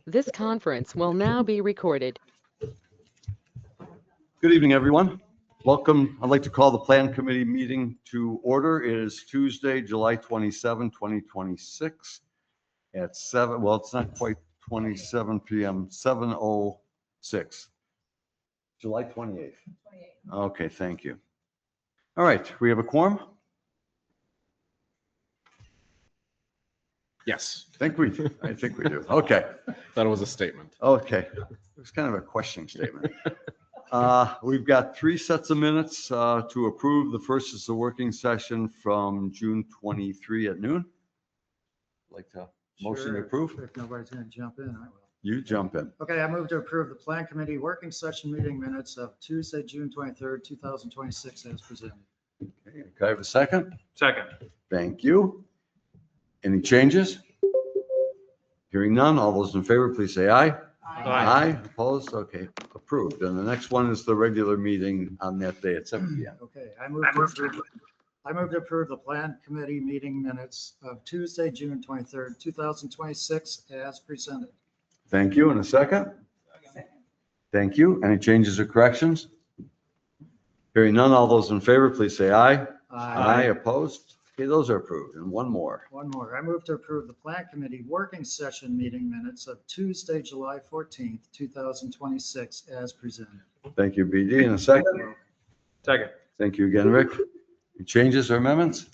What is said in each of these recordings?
This conference will now be recorded. Good evening, everyone. Welcome. I'd like to call the Plan Committee meeting to order. It is Tuesday, July 27, 2026 at 7, well, it's not quite 27 p.m., 7:06. July 28th. Okay, thank you. All right, we have a quorum? Yes, I think we do. Okay, thought it was a statement. okay. It's kind of a questioning statement. We've got 3 sets of minutes to approve. The first is the working session from June 23 at noon. Like to motion to Sure. approve? If nobody's going to jump in, I will. You jump in. Okay, I move to approve the Plan Committee working session meeting minutes of Tuesday, June 23rd, 2026 as presented. Okay, can I have a second? Second. Thank you. Any changes? Hearing none. All those in favor, please say aye. Aye. Opposed? Okay, approved. And the next one is the regular meeting on that day at 7 p.m. Okay, I move to approve the Plan Committee meeting minutes of Tuesday, June 23rd, 2026 as presented. Thank you. And a second? Thank you. Any changes or corrections? Hearing none. All those in favor, please say aye. Aye. Opposed? Okay, those are approved. And one more. One more. I move to approve the Plan Committee working session meeting minutes of Tuesday, July 14th, 2026 as presented. Thank you, BD. And a second? Second. Thank you again, Rick. Any changes or amendments?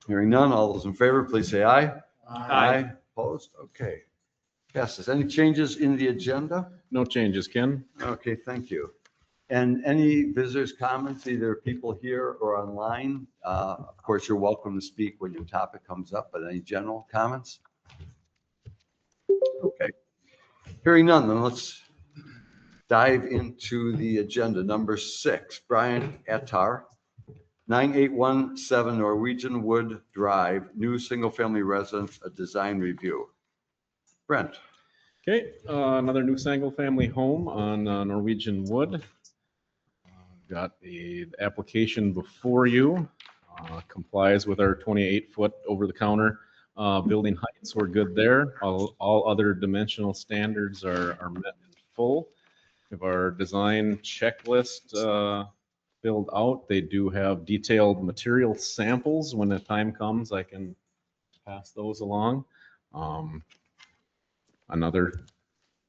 Hearing none. All those in favor, please say aye. Aye. Opposed? Okay. Passes. Any changes in the agenda? No changes, Ken. Okay, thank you. And any visitors' comments, either people here or online? Of course, you're welcome to speak when your topic comes up, but any general comments? Okay. Hearing none, then let's dive into the agenda. Number 6, Brian Attar, 9817 Norwegian Wood Drive, new single-family residence, a design review. Brent. Okay, another new single-family home on Norwegian Wood. Got the application before you. Complies with our 28-foot over-the-counter building heights. We're good there. All other dimensional standards are met in full. We have our design checklist filled out. They do have detailed material samples. When the time comes, I can pass those along. Another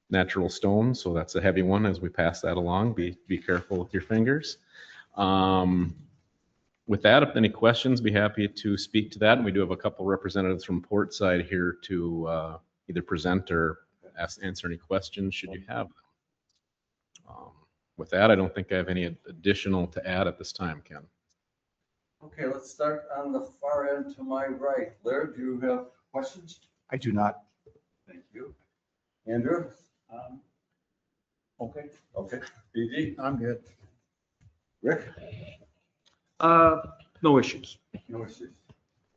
natural stone, so that's a heavy one as we pass that along. Be careful with your fingers. With that, if any questions, be happy to speak to that. And we do have a couple representatives from Portside here to either present or answer any questions should you have them. With that, I don't think I have any additional to add at this time, Ken. Okay, let's start on the far end to my right. Blair, do you have questions? I do not. Thank you. Andrew? Okay. Okay. BD? I'm good. Rick? No issues. No issues.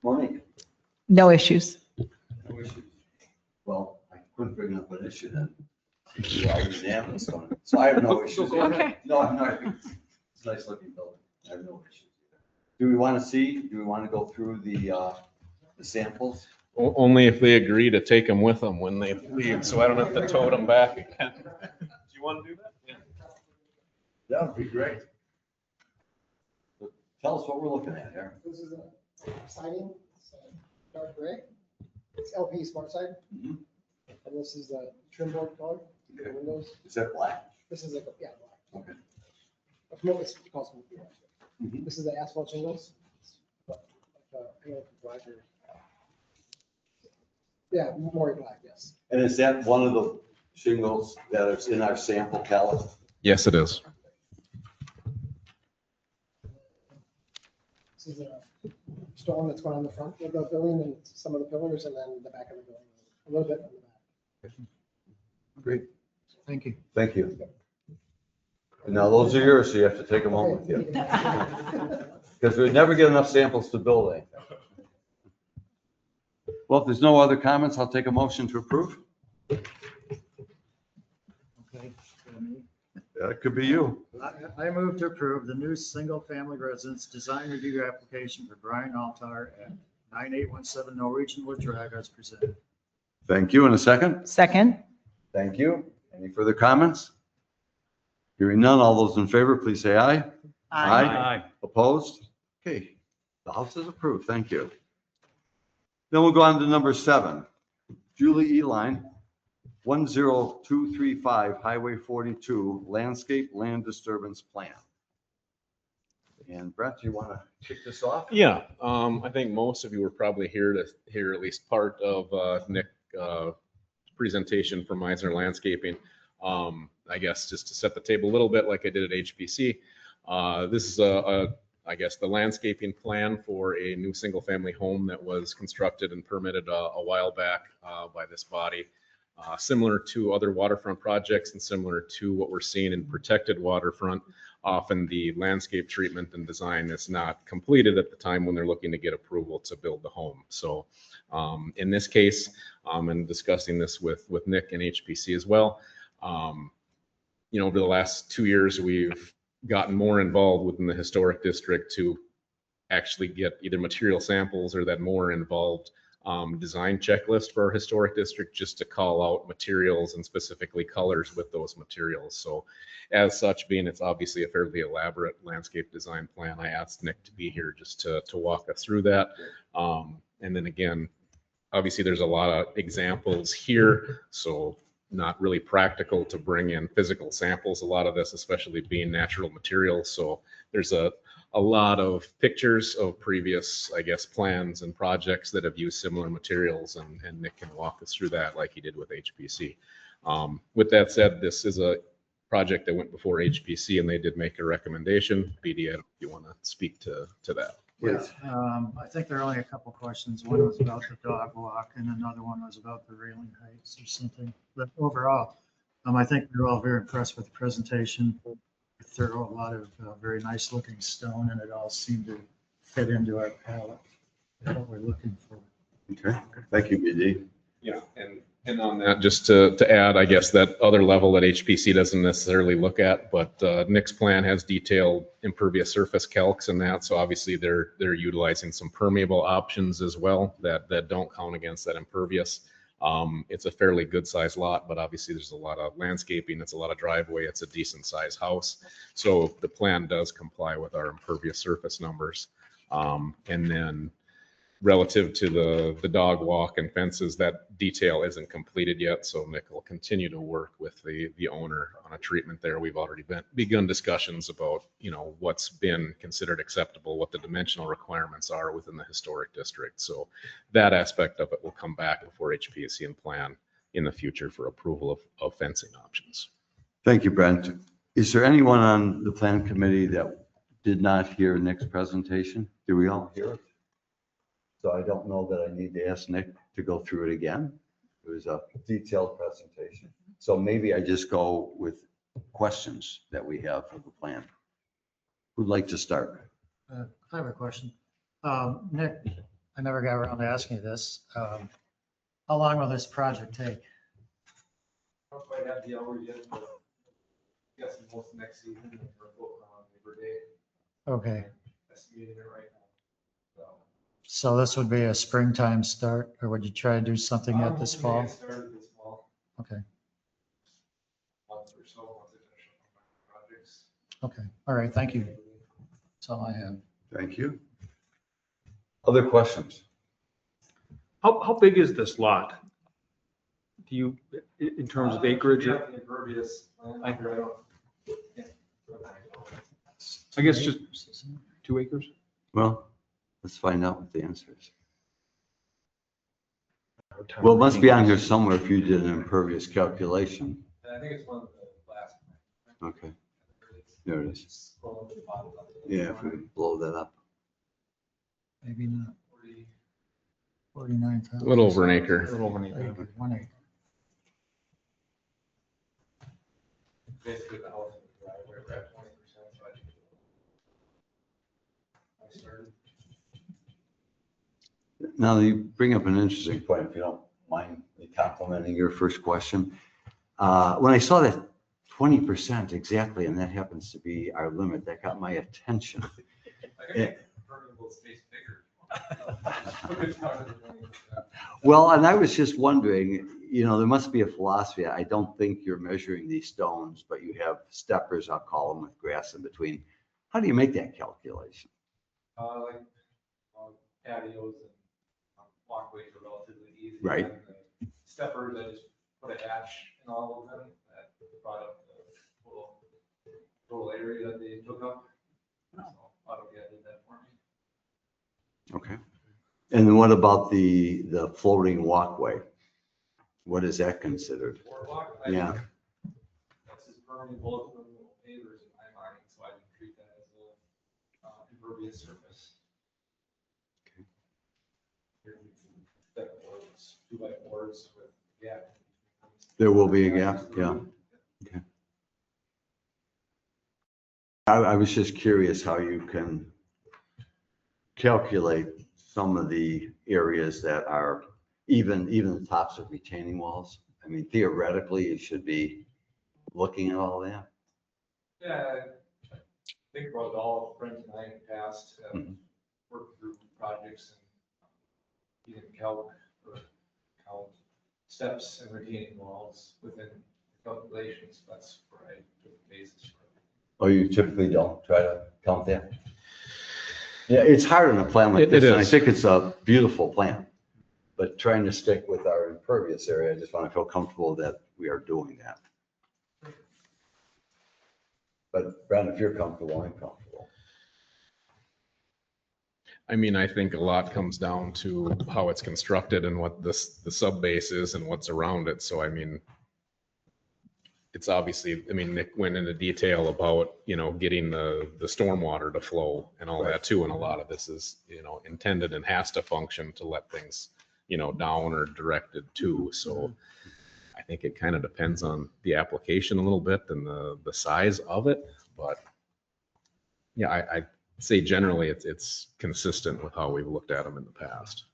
Monique? No issues. No issues. Well, I couldn't bring up an issue then. You are unanimous on it. So I have no issues. Okay. No, I'm not. It's a nice looking building. I have no issues. Do we want to go through the samples? Only if they agree to take them with them when they leave, so I don't have to tote them back again. Do you want to do that? Yeah. That would be great. Tell us what we're looking at here. This is a siding, it's dark gray. It's LP Smart Side. Mhm. And this is the trim board color, the Okay. windows. Is that black? This is like, yeah, black. Okay. It's called smoke, yeah. Mhm. This is the asphalt shingles. I don't know if it's black or. Yeah, more black, yes. And is that one of the shingles that is in our sample palette? Yes, it is. This is a stone that's going on the front of the building and some of the pillars and then the back of the building, a little bit on the back. Great. Thank you. Thank you. Now, those are yours, so you have to take them home with you. Because we'd never get enough samples to build anything. Well, if there's no other comments, I'll take a motion to approve. Okay. That could be you. I move to approve the new single-family residence design review application for Brian Altar at 9817 Norwegian Wood Drive as presented. Thank you. In a second. Second? Thank you. Any further comments? Hearing none, all those in favor, please say aye. Aye. Opposed? Okay, the house is approved. Thank you. Then we'll go on to number 7. Julie Eline, 10235 Highway 42 Landscape Land Disturbance Plan. And Brett, do you want to kick this off? Yeah, I think most of you were probably here to hear at least part of Nick presentation from Meisner Landscaping. I guess just to set the table a little bit like I did at HPC. This is I guess the landscaping plan for a new single family home that was constructed and permitted a while back by this body. Similar to other waterfront projects and similar to what we're seeing in protected waterfront, often the landscape treatment and design is not completed at the time when they're looking to get approval to build the home. So in this case, and discussing this with Nick and HPC as well, over the last 2 years, we've gotten more involved within the historic district to actually get either material samples or that more involved design checklist for our historic district, just to call out materials and specifically colors with those materials. So as such, being it's obviously a fairly elaborate landscape design plan, I asked Nick to be here just to walk us through that. And then again, obviously there's a lot of examples here, so not really practical to bring in physical samples. A lot of this, especially being natural materials. So there's a lot of pictures of previous, I guess, plans and projects that have used similar materials, and Nick can walk us through that like he did with HPC. With that said, this is a project that went before HPC and they did make a recommendation. BD, if you want to speak to that. Yeah, I think there are only a couple questions. One was about the dog walk and another one was about the railing heights or something. But overall, I think we were all very impressed with the presentation. Thorough, a lot of very nice looking stone, and it all seemed to fit into our palette, what we're looking for. Okay, thank you, BD. Yeah, and on that, just to add, I guess that other level that HPC doesn't necessarily look at, but Nick's plan has detailed impervious surface calcs and that, so obviously they're utilizing some permeable options as well that don't count against that impervious. It's a fairly good sized lot, but obviously there's a lot of landscaping, it's a lot of driveway, it's a decent sized house. So the plan does comply with our impervious surface numbers. And then relative to the dog walk and fences, that detail isn't completed yet. So Nick will continue to work with the owner on a treatment there. We've already begun discussions about, what's been considered acceptable, what the dimensional requirements are within the historic district. So that aspect of it will come back before HPC and plan in the future for approval of fencing options. Thank you, Brent. Is there anyone on the plan committee that did not hear Nick's presentation? Did we all hear it? So I don't know that I need to ask Nick to go through it again. It was a detailed presentation. So maybe I just go with questions that we have for the plan. Who'd like to start? I have a question. Nick, I never got around to asking you this. How long will this project take? I don't quite have the hours yet, but I guess most next season or on Labor Day. Okay, Estimating it right now. so this would be a springtime start, or would you try to do something yet this fall? Get started this fall, Okay, month or so, once I finish up my projects. okay, all right, thank you. That's all I have. Thank you. Other questions? How big is this lot? Do you, in terms of acreage? Yeah, the impervious land, I don't. yeah. I guess just 2 acres? Well, let's find out what the answer is. Well, it must be on here somewhere if you did an impervious calculation. And I think it's one of the last. Okay, there it is. Scroll to the bottom of it. Yeah, if we blow that up. Maybe not. 40. 49,000. A little over an acre. A little over an acre. Acre, 1 acre. Basically the house and the driveway, we're at 20%. So I started. Now, you bring up an interesting point, if you don't mind me complimenting your first question. When I saw that 20% exactly, and that happens to be our limit, that got my attention. I think the permeable space bigger. Well, and I was just wondering, there must be a philosophy. I don't think you're measuring these stones, but you have steppers, I'll call them, with grass in between. How do you make that calculation? Like patios and walkways are relatively easy. Right. And the steppers, I just put a hatch in all of them that brought up the little area that they took up. So AutoCAD did that for me. Okay. And then what about the floating walkway? What is that considered? Boardwalk, Yeah. That's just permeable with little pavers in my mind, so I can treat that as a impervious surface. Step boards, 2x4s with gap. There will be a gap, yeah. I was just curious how you can calculate some of the areas that are even the tops of retaining walls. I mean, theoretically, you should be looking at all that. Yeah, I think about all friends and I in the past have Mhm. worked through projects and even count steps and retaining walls within calculations. That's where I took the basis for it. Oh, you typically don't try to count that? Yeah, it's hard on a plan like It this, and I is. think it's a beautiful plan. But trying to stick with our impervious area, I just want to feel comfortable that we are doing that. But Brad, if you're comfortable, I'm comfortable. I mean, I think a lot comes down to how it's constructed and what the sub base is and what's around it. So I mean, it's obviously, I mean, Nick went into detail about, getting the stormwater to flow and all that too. And a lot of this is, intended and has to function to let things, down or directed to. So I think it kind of depends on the application a little bit and the size of it. But yeah, I say generally it's consistent with how we've looked at them in the past.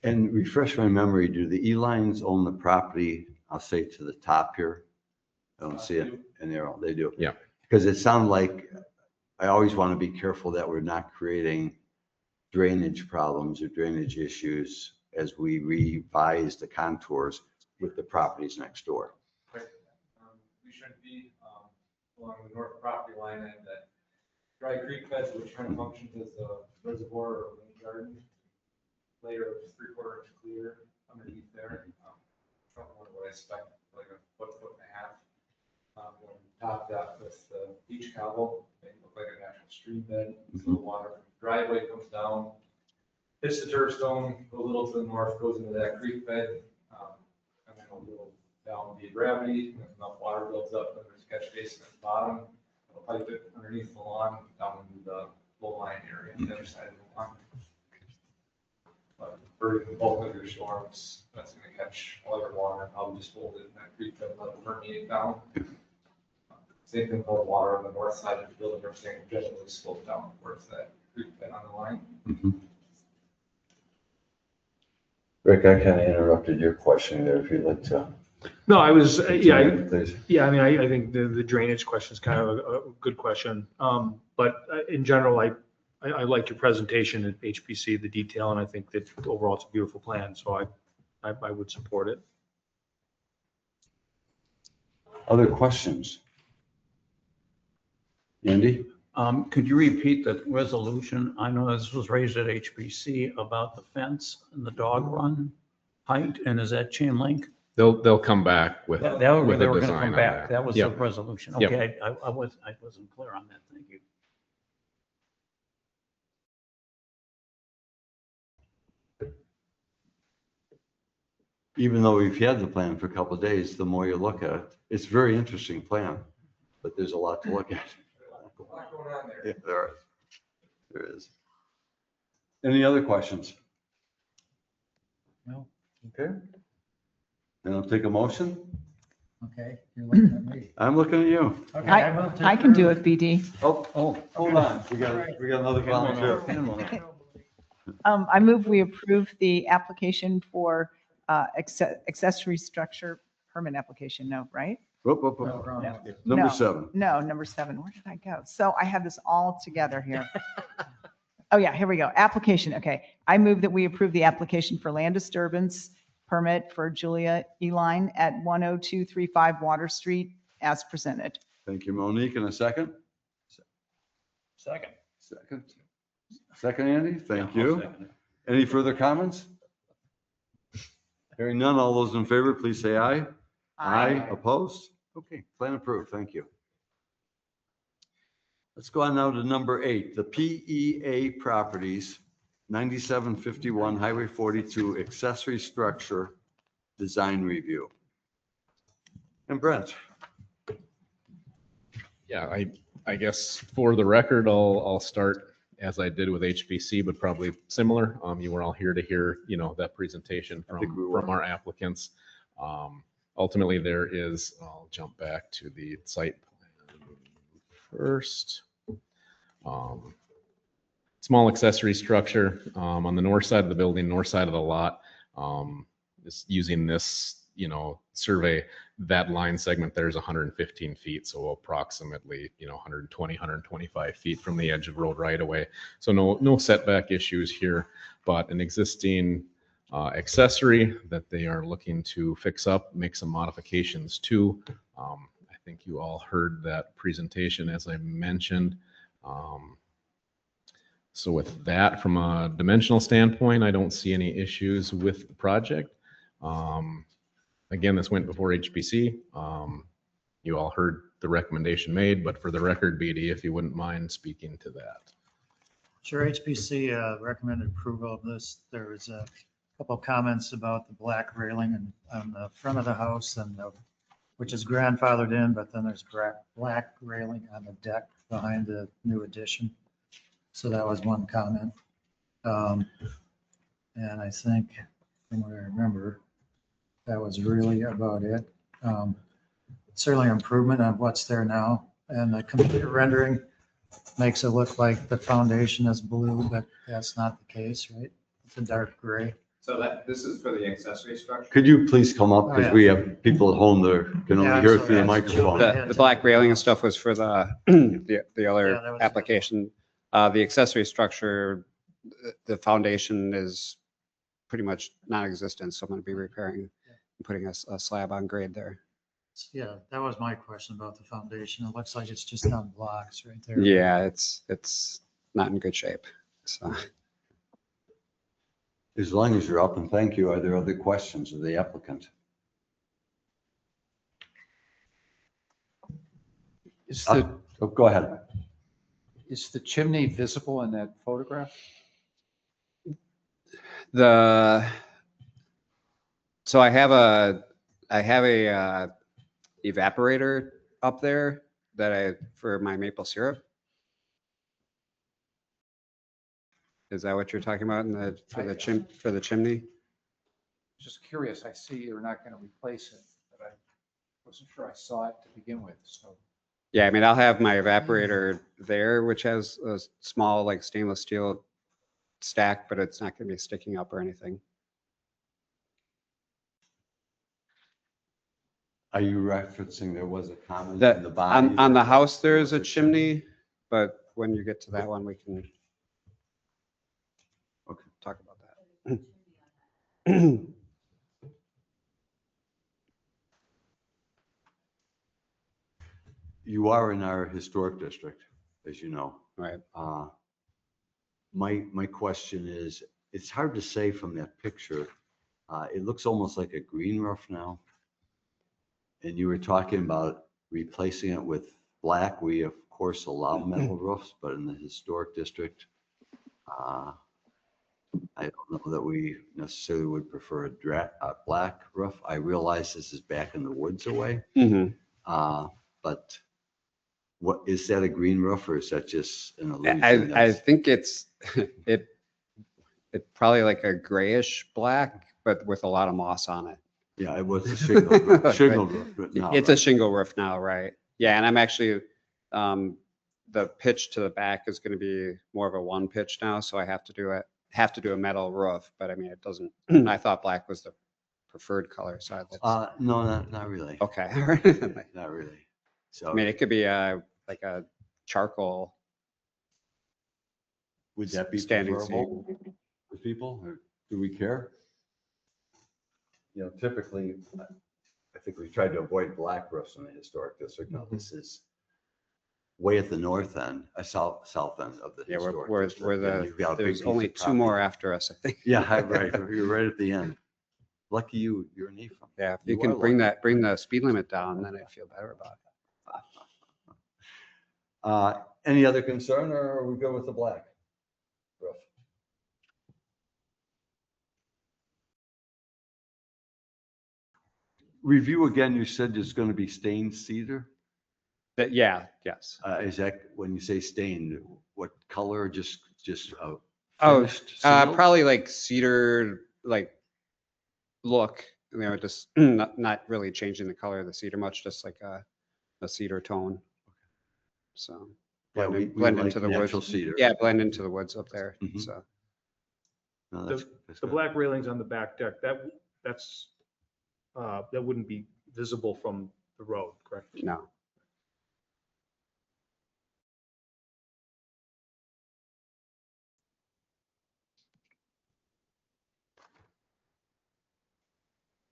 And refresh my memory, do the E-Lines own the property, I'll say to the top here? I don't see it in there, they do. Yeah. Because it sounded like, I always want to be careful that we're not creating drainage problems or drainage issues as we revise the contours with the properties next door. Right. We should be along the north property line at that dry creek bed, which kind of functions as a reservoir or rain garden. Layer of 3/4 inch clear underneath there. Don't know what I expect, like a foot and a half. When we top that with the beach cobble, they look like a natural stream bed. So the water from the driveway comes down, hits the turf stone, a little to the north, goes into that creek bed, and then a little down via gravity. And if enough water builds up, then there's a catch basin at the bottom. It'll pipe it underneath the lawn down into the low line area on the other side of the lawn. But for the bulk of your storms, that's going to catch all your water and probably just hold it in that creek bed, let it permeate down. Same thing for water on the north side of the building, everything generally slope down towards that creek bed on the line. Rick, I kind of interrupted your question there, if you'd like to. No, I was, Please. yeah, I mean, I think the drainage question is kind of a good question. But in general, I like your presentation at HPC, the detail, and I think that overall it's a beautiful plan. So I would support it. Other questions? Andy? Could you repeat the resolution? I know this was raised at HPC about the fence and the dog run height, and is that chain link? They'll come back with They a were going to design come on back. that. That was the Yep. resolution. Yep. Okay, I wasn't clear on that. Thank you. Even though we've had the plan for a couple of days, the more you look at it, it's a very interesting plan, but there's a lot to look at. A lot going on there. Yeah, there is. Any other questions? No. Okay. Then I'll take a motion. Okay, you're looking at me. I'm looking at you. Okay, I can do it, BD. Oh, hold on. We got another volunteer. I move we approve the application for accessory structure permit application. No, right? Whoop, whoop, No, whoop. wrong. Number No. 7. No, number 7. Where did I go? So I have this all together here. Oh, yeah, here we go. Application, okay. I move that we approve the application for land disturbance permit for Julia Eline at 10235 Water Street as presented. Thank you, Monique. In a second? Second. Second. Second, Andy? Thank Yeah, I'll you. second it. Any further comments? Hearing none, all those in favor, please say aye. Opposed? Okay, plan approved. Thank you. Let's go on now to number 8, the PEA Properties, 9751 Highway 42 Accessory Structure Design Review. And Brent? Yeah, I guess for the record, I'll start as I did with HPC, but probably similar. You were all here to hear, that presentation I think we were. from our applicants. Ultimately, I'll jump back to the site plan first. Small accessory structure on the north side of the building, north side of the lot. Just using this, survey, that line segment there is 115 feet, so approximately 120, 125 feet from the edge of road right away. So no setback issues here, but an existing accessory that they are looking to fix up, make some modifications to. I think you all heard that presentation as I mentioned. So with that, from a dimensional standpoint, I don't see any issues with the project. Again, this went before HPC. You all heard the recommendation made, but for the record, BD, if you wouldn't mind speaking to that. Sure, HPC recommended approval of this. There was a couple of comments about the black railing on the front of the house which is grandfathered in, but then there's black railing on the deck behind the new addition. So that was one comment. And I think, from what I remember, that was really about it. Certainly improvement on what's there now. And the computer rendering makes it look like the foundation is blue, but that's not the case, right? It's a dark gray. So this is for the accessory structure? Could you please come up, Oh, because yeah. we have people at home that can Yeah, only hear so through the that's- microphone. Yeah. The black railing and stuff was for the, the Yeah, other that was- application. The accessory structure, the foundation is pretty much non-existent, so I'm going to be repairing and putting a slab on grade there. Yeah, that was my question about the foundation. It looks like it's just on blocks right there. Yeah, it's not in good shape, so. As long as you're up, and thank you. Are there other questions of the applicant? Go ahead. Is the chimney visible in that photograph? So I have a evaporator up there for my maple syrup. Is that what you're talking about for the chimney? Just curious, I see you're not going to replace it, but I wasn't sure I saw it to begin with, so. Yeah, I mean, I'll have my evaporator there, which has a small, like, stainless steel stack, but it's not going to be sticking up or anything. Are you referencing there was a comment in the body? On the house, there is a chimney, but when you get to that one, we can talk about that. You are in our historic district, as you know. Right. My question is, it's hard to say from that picture. It looks almost like a green roof now. And you were talking about replacing it with black. We, of course, allow metal roofs, but in the historic district, I don't know that we necessarily would prefer a black roof. I realize this is back in the woods away. But what, is that a green roof or is that just an illusion? I think it's probably like a grayish black, but with a lot of moss on it. Yeah, it was a shingle roof. Shingle roof, but now, It's a shingle roof now, right? Yeah, and I'm actually, the pitch to the back is going to be more of a one pitch now, so I have to do a metal roof, but I mean, it doesn't, I thought black was the preferred color, so no, not really. okay. Not really. So I mean, it could be like a charcoal. Would that be Standing preferable to people, or do we care? You know, typically, I think we tried to avoid black roofs in the historic district. Now, this is way at the north end, south end of the Yeah, historic we're district. and you've got a big there's piece only of two more property. after us, I think. Yeah, right, you're right at the end. Lucky you, you're an Ephraim. Yeah, if you You can are bring the speed limit down, then I'd feel better about it. Any other concern, or are we good with the black roof? Review again, you said it's going to be stained cedar. But yeah, yes. Is that, when you say stained, what color, just Oh, finished? sealed? probably like cedar, like look, just not really changing the color of the cedar much, just like a cedar tone. So Yeah, we blend like into the natural woods. cedar. Yeah, blend into the woods up there. Mhm. So No, that's The good. black railings on the back deck, that wouldn't be visible from the road, correct? no.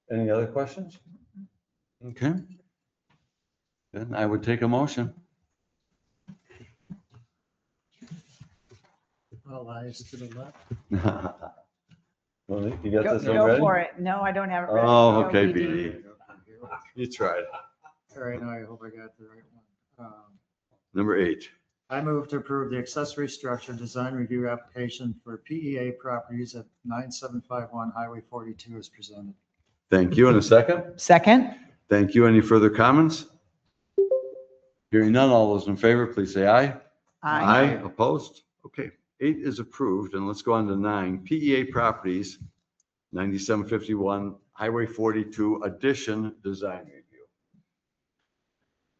Any other questions? Okay. Then I would take a motion. All eyes to the left. Monique, you got Go this one go ready? for it. No, I don't have it ready. Oh, Go, okay, BD. BD. You tried. All right, now I hope I got the right one. Number 8. I move to approve the accessory structure design review application for PEA properties at 9751 Highway 42 as presented. Thank you. And a second? Second? Thank you. Any further comments? Hearing none, all those in favor, please say aye. Aye. Opposed? Okay. 8 is approved, and let's go on to 9. PEA Properties, 9751 Highway 42 Addition Design Review.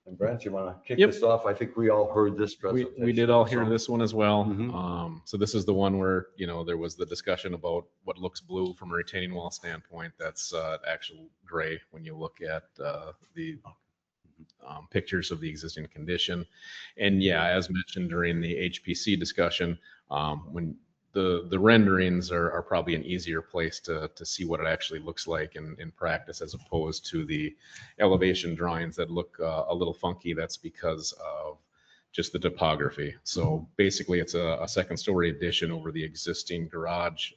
And Brent, you want to kick Yep. this off? I think we all heard this presentation. We did all hear also. this one as well. Mhm. So this is the one where, there was the discussion about what looks blue from a retaining wall standpoint. That's actual gray when you look at the pictures of the existing condition. And yeah, as mentioned during the HPC discussion, when the renderings are probably an easier place to see what it actually looks like in practice, as opposed to the elevation drawings that look a little funky. That's because of just the topography. So basically, it's a second story addition over the existing garage,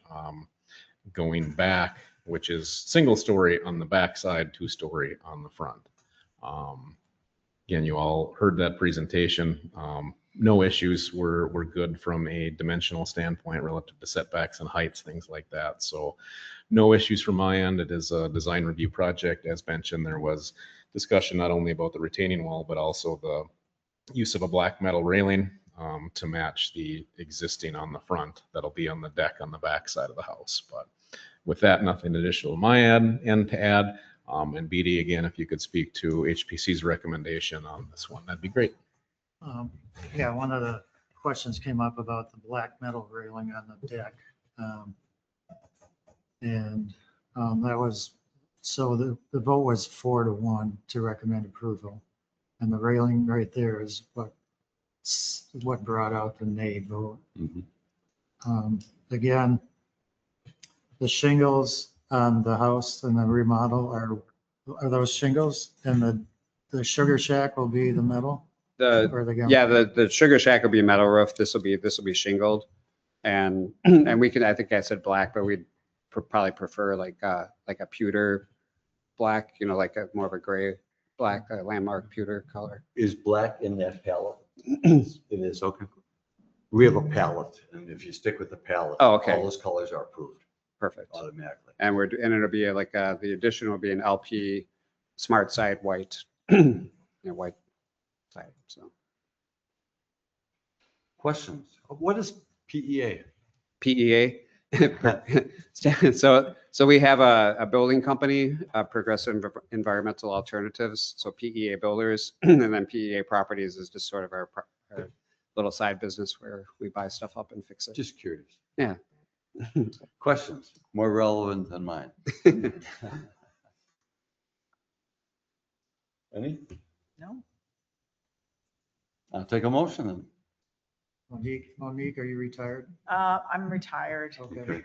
going back, which is single story on the backside, 2-story on the front. Again, you all heard that presentation. No issues. We're good from a dimensional standpoint relative to setbacks and heights, things like that. So no issues from my end. It is a design review project. As mentioned, there was discussion not only about the retaining wall, but also the use of a black metal railing to match the existing on the front that'll be on the deck on the back side of the house. But with that, nothing additional on my end to add. And BD, again, if you could speak to HPC's recommendation on this one, that'd be great. Yeah, one of the questions came up about the black metal railing on the deck. And that was, so the vote was 4-1 to recommend approval. And the railing right there is what brought out the nay vote. Mhm. Again, the shingles on the house and the remodel are those shingles, and the sugar shack will be the metal? Or the gum? Yeah, the Sugar Shack will be metal roof. This will be shingled. And we can, I think I said black, but we'd probably prefer like a pewter black, like a more of a gray black, landmark pewter color. Is black in that palette? It is, okay. We have a palette, and if you stick with the palette, Oh, okay. all those colors are approved Perfect. automatically. And it'll be like, the addition will be an LP Smart Side white, white side, so. Questions? What is PEA? PEA. So we have a building company, Progressive Environmental Alternatives, so PEA Builders, and then PEA Properties is just sort of our little side business where we buy stuff up and fix it. Just curious. Yeah. Questions? More relevant than mine. Any? No? I'll take a motion then. Monique, are you retired? I'm retired, Okay.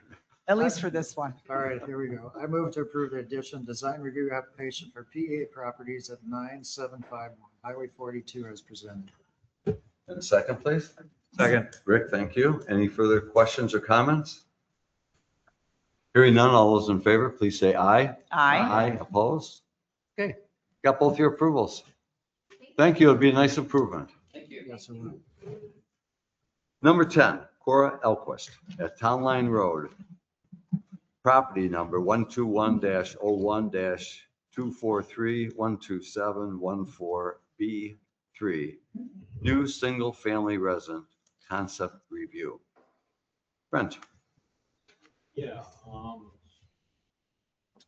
at least for this one. All right, here we go. I move to approve the addition design review application for P8 properties at 9751 Highway 42 as presented. And second, please. Second. Rick, thank you. Any further questions or comments? Hearing none, all those in favor, please say aye. Aye. Opposed? Okay, got both your approvals. Thank you. It'd be a nice improvement. Thank you. Yes, sir. Number 10, Cora Elquist at Town Line Road. Property number 121-01-243-127-14B3. New single-family resident concept review. Brent. Yeah.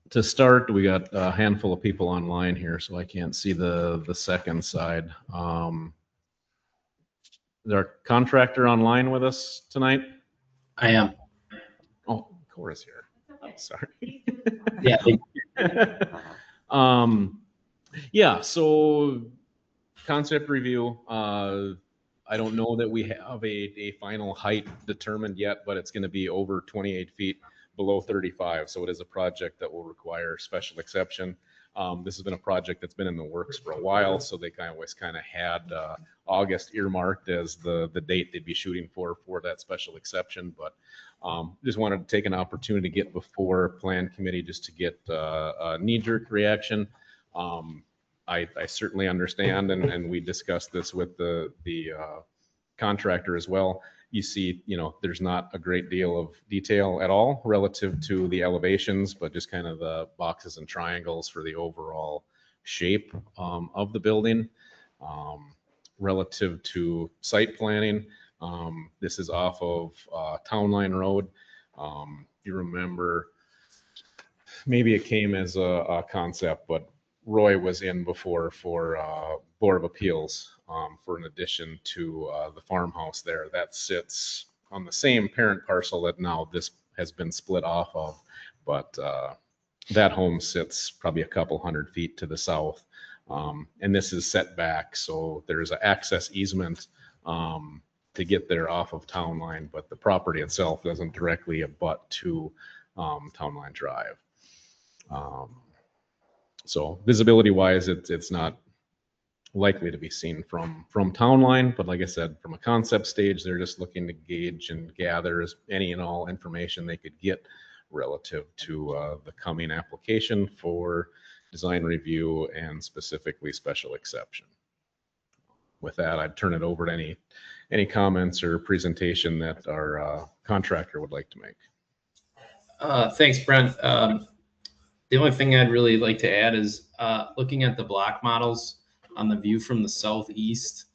To start, we got a handful of people online here, so I can't see the second side. Is our contractor online with us tonight? I am. Oh, Cora's here. Sorry. Yeah. Yeah, so concept review. I don't know that we have a final height determined yet, but it's going to be over 28 feet below 35. So it is a project that will require special exception. This has been a project that's been in the works for a while, so they always had August earmarked as the date they'd be shooting for that special exception. But just wanted to take an opportunity to get before Plan Committee just to get a knee-jerk reaction. I certainly understand, and we discussed this with the contractor as well. You see, there's not a great deal of detail at all relative to the elevations, but just kind of the boxes and triangles for the overall shape of the building. Relative to site planning, this is off of Town Line Road. You remember, maybe it came as a concept, but Roy was in before for Board of Appeals for an addition to the farmhouse there. That sits on the same parent parcel that now this has been split off of, but that home sits probably a couple 100 feet to the south. And this is set back, so there's an access easement to get there off of Town Line, but the property itself doesn't directly abut to Town Line Drive. So visibility wise, it's not likely to be seen from Town Line, but like I said, from a concept stage, they're just looking to gauge and gather any and all information they could get relative to the coming application for design review and specifically special exception. With that, I'd turn it over to any comments or presentation that our contractor would like to make. Thanks, Brent. The only thing I'd really like to add is looking at the block models on the view from the southeast.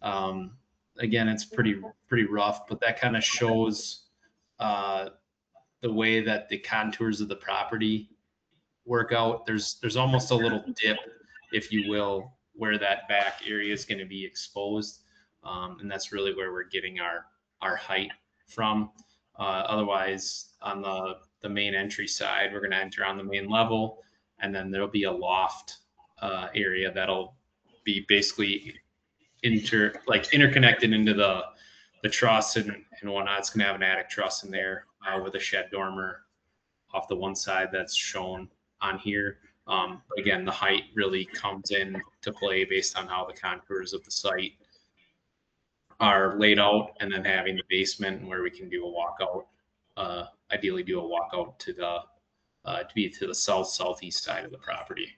Again, it's pretty rough, but that kind of shows the way that the contours of the property work out. There's almost a little dip, if you will, where that back area is going to be exposed. And that's really where we're getting our height from. Otherwise, on the main entry side, we're going to enter on the main level, and then there'll be a loft area that'll be basically interconnected into the truss and whatnot. It's going to have an attic truss in there with a shed dormer off the one side that's shown on here. Again, the height really comes in to play based on how the contours of the site are laid out, and then having the basement where we can do a walkout. Ideally do a walkout to the southeast side of the property.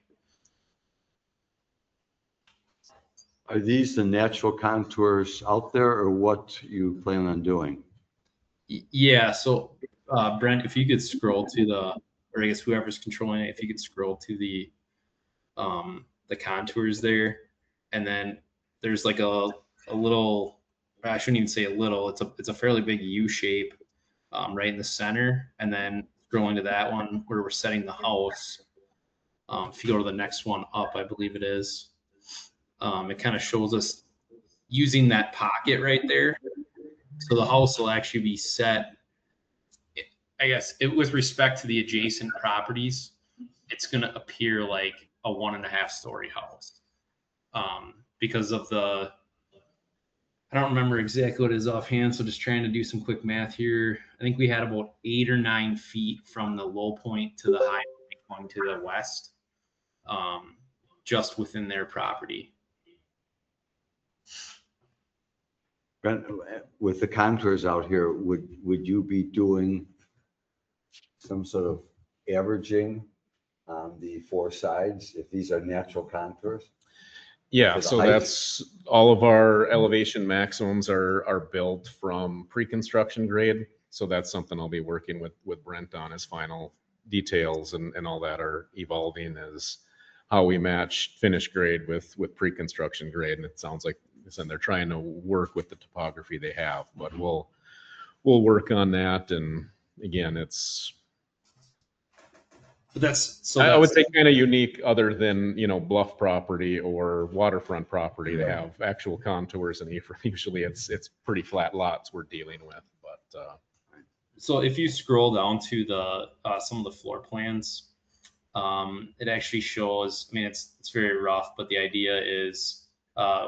Are these the natural contours out there, or what you plan on doing? Yeah, so Brent, if you could scroll to or I guess whoever's controlling it, if you could scroll to the contours there, and then there's like a little, I shouldn't even say a little, it's a fairly big U shape right in the center, and then scrolling to that one where we're setting the house. If you go to the next one up, I believe it is, it kind of shows us using that pocket right there. So the house will actually be set, I guess, with respect to the adjacent properties, it's going to appear like a 1.5-story house because of the I don't remember exactly what it is offhand, so just trying to do some quick math here. I think we had about 8 or 9 feet from the low point to the high point going to the west, just within their property. Brent, with the contours out here, would you be doing some sort of averaging on the 4 sides if these are natural contours? Yeah, For the so height? that's, all of our elevation maximums are built from pre-construction grade. So that's something I'll be working with Brent on, his final details and all that are evolving as how we match finished grade with pre-construction grade. And it sounds like they're trying to work with the topography they have, but we'll work on that. And again, it's, But I would say kind of unique other than, bluff property or waterfront property to have actual contours, and usually it's pretty flat lots we're dealing with, but, so if you scroll down to the some of the floor plans, it actually shows, I mean, it's very rough, but the idea is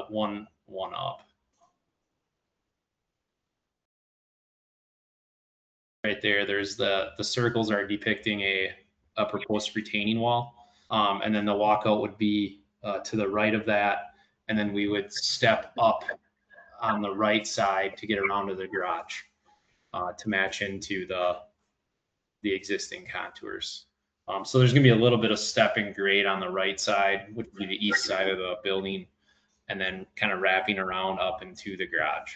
one up. Right there, there's the circles are depicting a proposed retaining wall. And then the walkout would be to the right of that. And then we would step up on the right side to get around to the garage to match into the existing contours. So there's gonna be a little bit of stepping grade on the right side, which would be the east side of the building, and then kind of wrapping around up into the garage.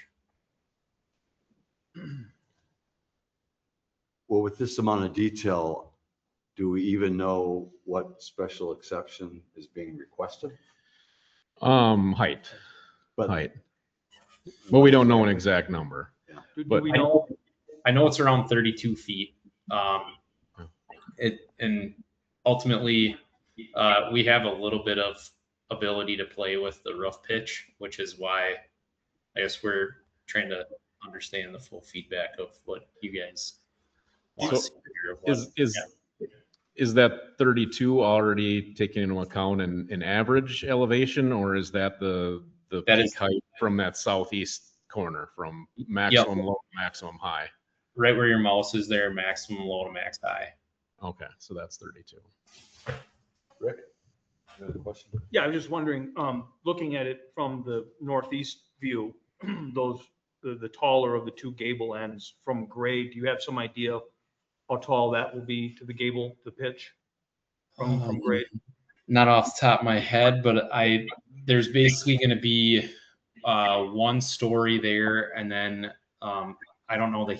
Well, with this amount of detail, do we even know what special exception is being requested? height, But but we don't know an exact number. Do But we know? I know it's around 32 feet. And ultimately, we have a little bit of ability to play with the roof pitch, which is why I guess we're trying to understand the full feedback of what you guys want to So see here. Is that 32 already taking into account an average elevation, or is that the That peak is- height from that southeast corner, from maximum low to maximum high? Right where your mouse is there, maximum low to max high. Okay, so that's 32. Rick, you have a question? Yeah, I was just wondering, looking at it from the northeast view, the taller of the two gable ends from grade, do you have some idea how tall that will be to the gable, the pitch from grade? Not off the top of my head, but there's basically going to be 1 story there, and then I don't know the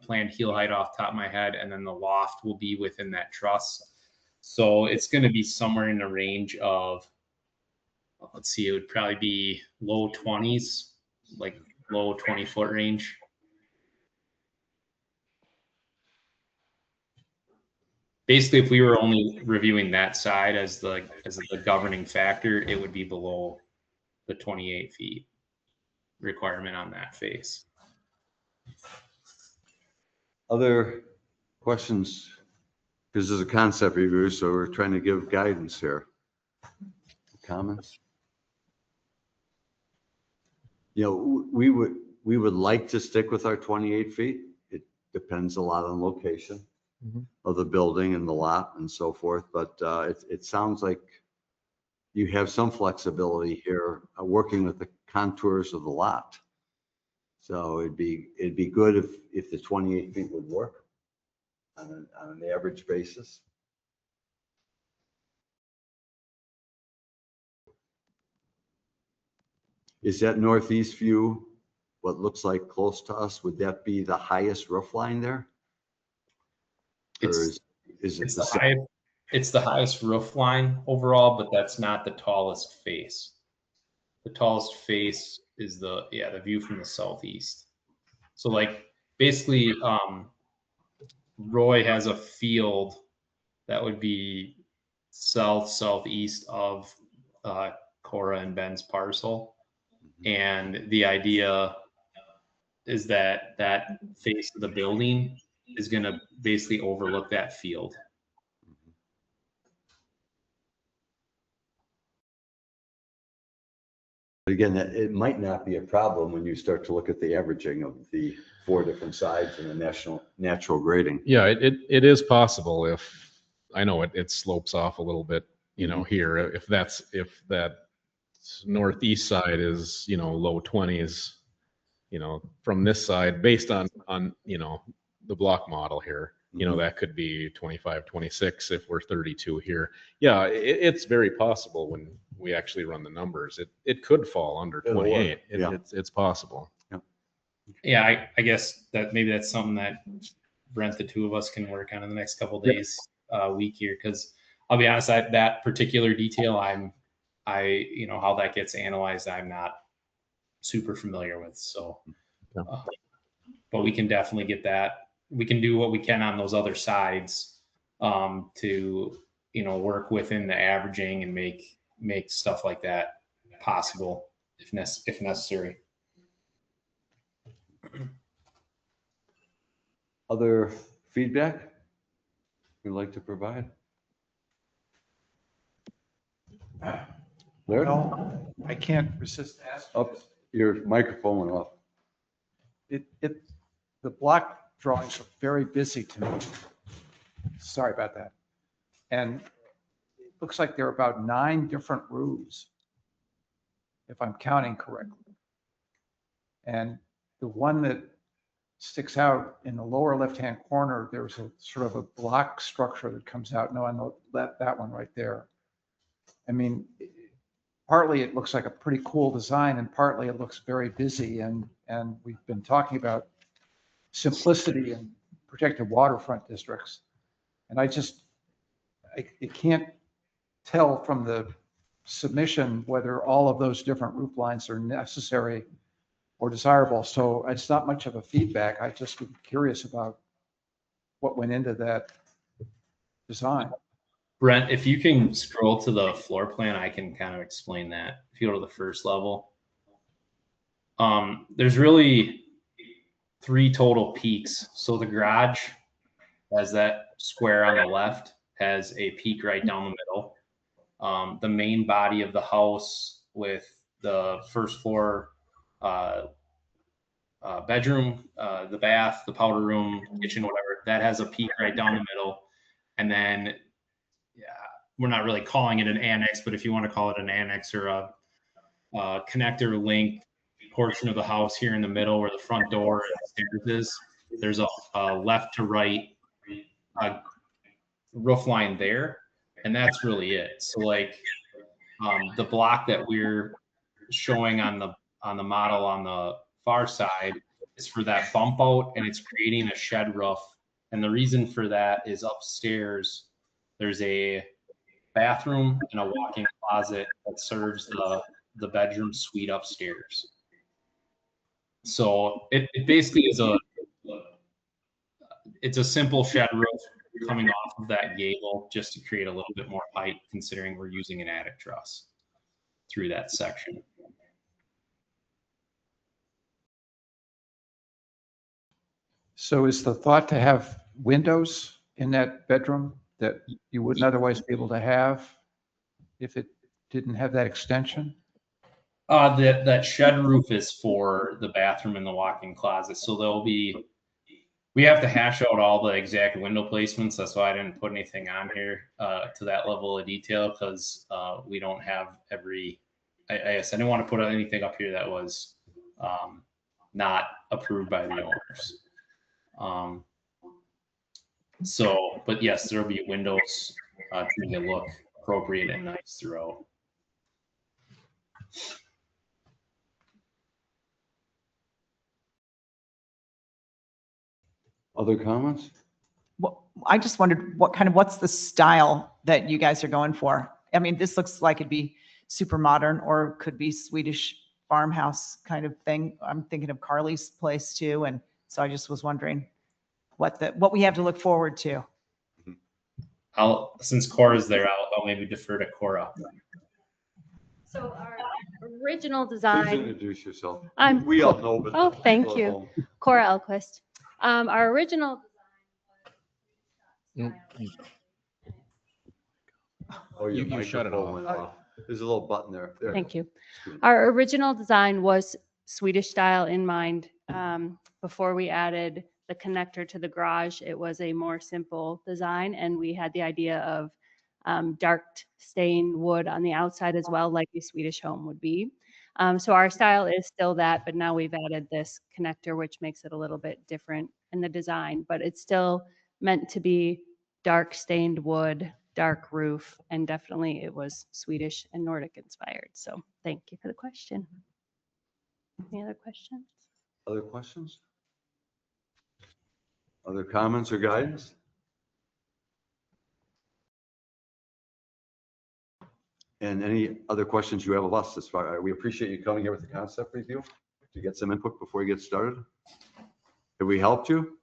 planned heel height off the top of my head, and then the loft will be within that truss. So it's going to be somewhere in the range of, let's see, it would probably be low 20s, like low 20-foot range. Basically, if we were only reviewing that side as the governing factor, it would be below the 28 feet requirement on that face. Other questions? Because this is a concept review, so we're trying to give guidance here. Comments? We would like to stick with our 28 feet. It depends a lot on location of the building and the lot and so forth, but it sounds like you have some flexibility here, working with the contours of the lot. So it'd be good if the 28 feet would work on an average basis. Is that northeast view, what looks like close to us, would that be the highest roof line there? Or is it It's the the highest, it's the highest roof line overall, but that's not the tallest face. The tallest face is the view from the southeast. So like basically, Roy has a field that would be southeast of Cora and Ben's parcel. And the idea is that that face of the building is going to basically overlook that field. Again, it might not be a problem when you start to look at the averaging of the 4 different sides and the natural grading. Yeah, it is possible if, I know it slopes off a little bit, here, if that northeast side is, low 20s, from this side, based on, the block model here, that could be 25, 26 if we're 32 here. Yeah, it's very possible when we actually run the numbers. It could fall under It'll work, 28. yeah. It's possible. Yeah, I guess that maybe that's something that Brent, the two of us can work on in the next couple of days, week here. Cause I'll be honest, that particular detail, how that gets analyzed, I'm not super familiar with. So, but we can definitely get that. We can do what we can on those other sides to, work within the averaging and make stuff like that possible if necessary. Other feedback you'd like to provide? Larry? Well, I can't resist asking. Up, your microphone went off. The block drawings look very busy to me. Sorry about that. And it looks like there are about 9 different roofs, if I'm counting correctly. And the one that sticks out in the lower left-hand corner, there's a sort of a block structure that comes out. No, I know that one right there. I mean, partly it looks like a pretty cool design, and partly it looks very busy. And we've been talking about simplicity and protected waterfront districts. And I can't tell from the submission whether all of those different roof lines are necessary or desirable. So it's not much of a feedback. I just would be curious about what went into that design. Brent, if you can scroll to the floor plan, I can kind of explain that. If you go to the first level, there's really 3 total peaks. So the garage has that square on the left, has a peak right down the middle. The main body of the house with the first floor bedroom, the bath, the powder room, kitchen, whatever, that has a peak right down the middle. And then we're not really calling it an annex, but if you want to call it an annex or a connector link portion of the house here in the middle where the front door and the stairs is, there's a left to right roof line there. And that's really it. So like the block that we're showing on the model on the far side is for that bump out, and it's creating a shed roof. And the reason for that is upstairs, there's a bathroom and a walk-in closet that serves the bedroom suite upstairs. So it basically is it's a simple shed roof coming off of that gable just to create a little bit more height, considering we're using an attic truss through that section. So is the thought to have windows in that bedroom that you wouldn't otherwise be able to have if it didn't have that extension? That shed roof is for the bathroom and the walk-in closet. So we have to hash out all the exact window placements. That's why I didn't put anything on here to that level of detail, because we don't have I guess I didn't want to put anything up here that was not approved by the owners. But yes, there'll be windows to make it look appropriate and nice throughout. Other comments? Well, I just wondered what's the style that you guys are going for? I mean, this looks like it'd be super modern, or could be Swedish farmhouse kind of thing. I'm thinking of Carly's place too. And so I just was wondering what we have to look forward to. Since Cora's there, I'll maybe defer to Cora. So our original Please design. introduce yourself. We all know, but. Oh, thank you. Cora Elquist. Our original. Oh, your You shut it microphone off. went off. There's a little button there. There. Thank you. Our original design was Swedish style in mind. Before we added the connector to the garage, it was a more simple design, and we had the idea of dark stained wood on the outside as well, like a Swedish home would be. So our style is still that, but now we've added this connector, which makes it a little bit different in the design, but it's still meant to be dark stained wood, dark roof, and definitely it was Swedish and Nordic inspired. So thank you for the question. Any other questions? Other questions? Other comments or guidance? And any other questions you have of us as far, we appreciate you coming here with the concept review to get some input before you get started. Have we helped you?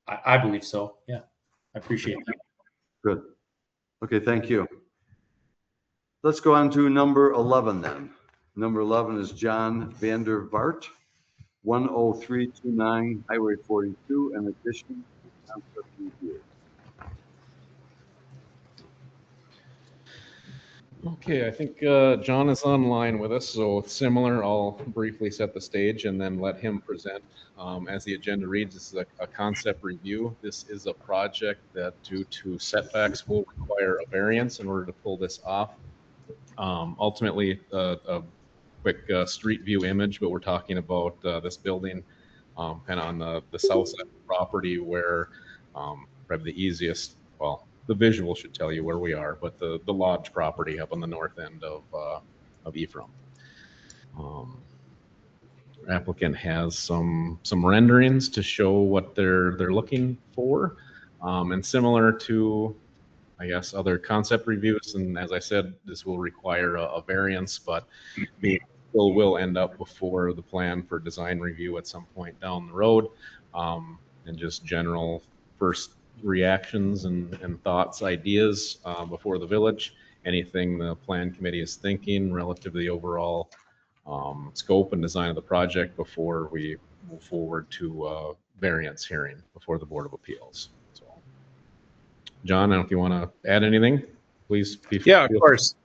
I believe so. Yeah, I appreciate that. Good. Okay, thank you. Let's go on to number 11 then. Number 11 is John Vander Vaart, 10329 Highway 42, an addition to concept review. Okay, I think John is online with us, so similar, I'll briefly set the stage and then let him present. As the agenda reads, this is a concept review. This is a project that, due to setbacks, will require a variance in order to pull this off. Ultimately, a quick street view image, but we're talking about this building kind of on the south side of the property where probably the easiest, well, the visual should tell you where we are, but the lodge property up on the north end of Ephraim. Applicant has some renderings to show what they're looking for, and similar to, I guess, other concept reviews. And as I said, this will require a variance, but it still will end up before the plan for design review at some point down the road. And just general first reactions and thoughts, ideas before the village, anything the plan committee is thinking relative to the overall scope and design of the project before we move forward to variance hearing before the Board of Appeals. So, John, I don't know if you want to add anything, please. Yeah, of course.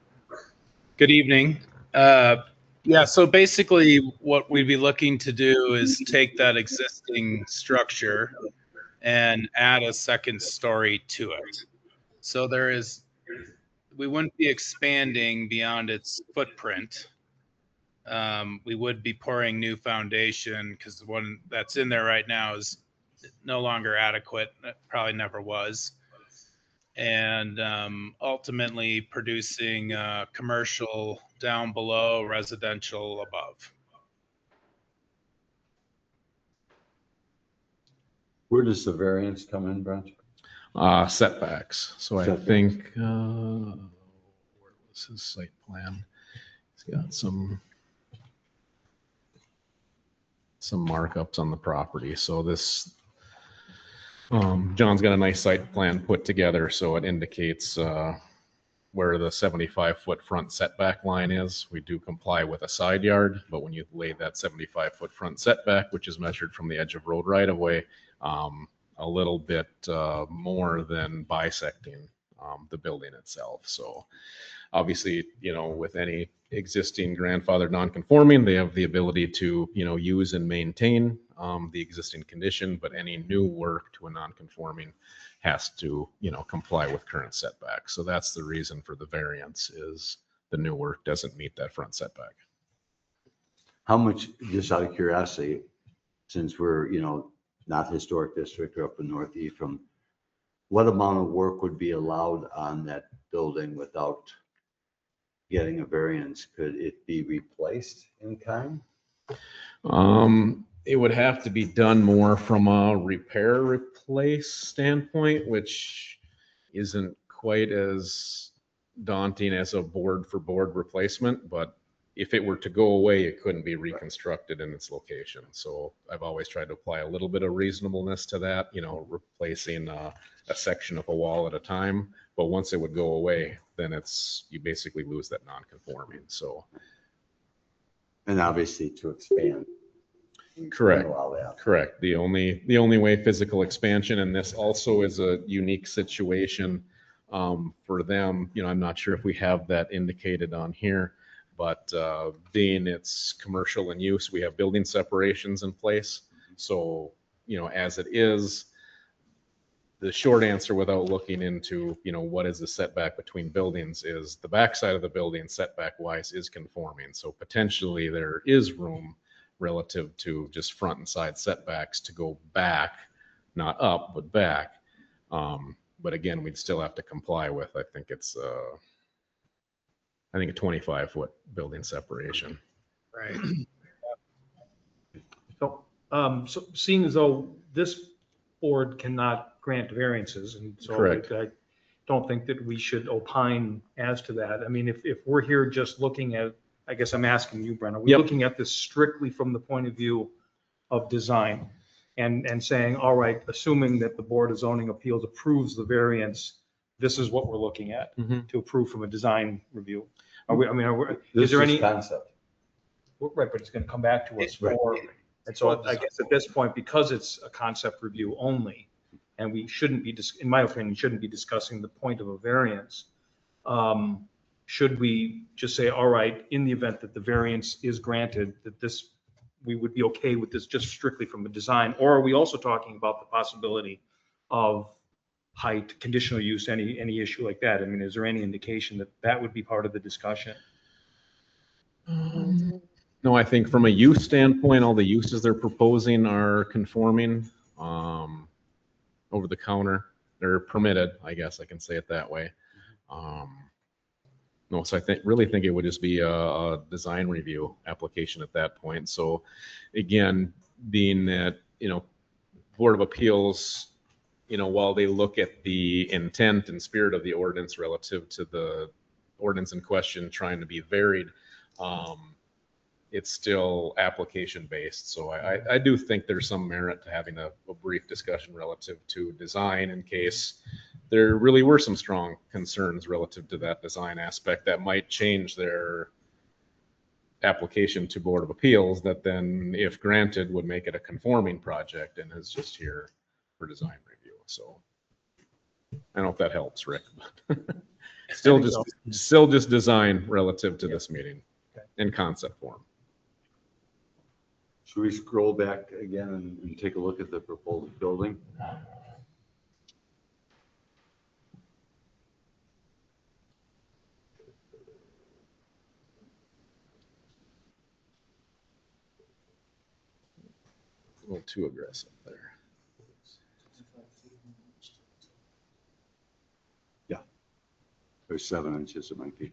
Good evening. Yeah, so basically what we'd be looking to do is take that existing structure and add a second story to it. So we wouldn't be expanding beyond its footprint. We would be pouring new foundation because the one that's in there right now is no longer adequate. It probably never was. And ultimately producing commercial down below, residential above. Where does the variance come in, Brent? Setbacks. So I think, where was his site plan? He's got some markups on the property. So this, John's got a nice site plan put together, so it indicates where the 75-foot front setback line is. We do comply with a side yard, but when you lay that 75-foot front setback, which is measured from the edge of road right of way, a little bit more than bisecting the building itself. So obviously, with any existing grandfathered non-conforming, they have the ability to, use and maintain the existing condition, but any new work to a non-conforming has to, comply with current setbacks. So that's the reason for the variance, is the new work doesn't meet that front setback. How much, just out of curiosity, since we're, not historic district or up in North Ephraim, what amount of work would be allowed on that building without getting a variance? Could it be replaced in kind? It would have to be done more from a repair replace standpoint, which isn't quite as daunting as a board for board replacement, but if it were to go away, it couldn't be reconstructed in its location. So I've always tried to apply a little bit of reasonableness to that, replacing a section of a wall at a time. But once it would go away, then you basically lose that non-conforming. So, and obviously to expand. Correct. Correct. The only way physical expansion, and this also is a unique situation For them, I'm not sure if we have that indicated on here, but being it's commercial in use, we have building separations in place. So, as it is, the short answer without looking into, what is the setback between buildings is the backside of the building setback wise is conforming. So potentially there is room relative to just front and side setbacks to go back, not up, but back. But again, we'd still have to comply with, I think it's, a 25-foot building separation. Right. So, so seeing as though this board cannot grant variances, and so Correct. I don't think that we should opine as to that. I mean, if we're here just looking at, I guess I'm asking you, Brent, are we Yep. looking at this strictly from the point of view of design and saying, all right, assuming that the Board of Zoning Appeals approves the variance, this is what we're looking at to approve from a design review? Are we, I mean, is there any? Concept. Right, but it's going to come back to us for, and so I guess at this point, because it's a concept review only, and we shouldn't be, in my opinion, shouldn't be discussing the point of a variance, should we just say, all right, in the event that the variance is granted, that this, we would be okay with this just strictly from a design? Or are we also talking about the possibility of height, conditional use, any issue like that? I mean, is there any indication that that would be part of the discussion? No, I think from a use standpoint, all the uses they're proposing are conforming, over the counter. They're permitted, I guess I can say it that way. No, so I really think it would just be a design review application at that point. So again, being that, Board of Appeals, while they look at the intent and spirit of the ordinance relative to the ordinance in question trying to be varied, it's still application based. So I do think there's some merit to having a brief discussion relative to design in case there really were some strong concerns relative to that design aspect that might change their application to Board of Appeals that then, if granted, would make it a conforming project and is just here for design review. So I don't know if that helps, Rick, but still just design relative to this meeting in concept form. Should we scroll back again and take a look at the proposed building? A little too aggressive there. Yeah. There's 7 inches it might be.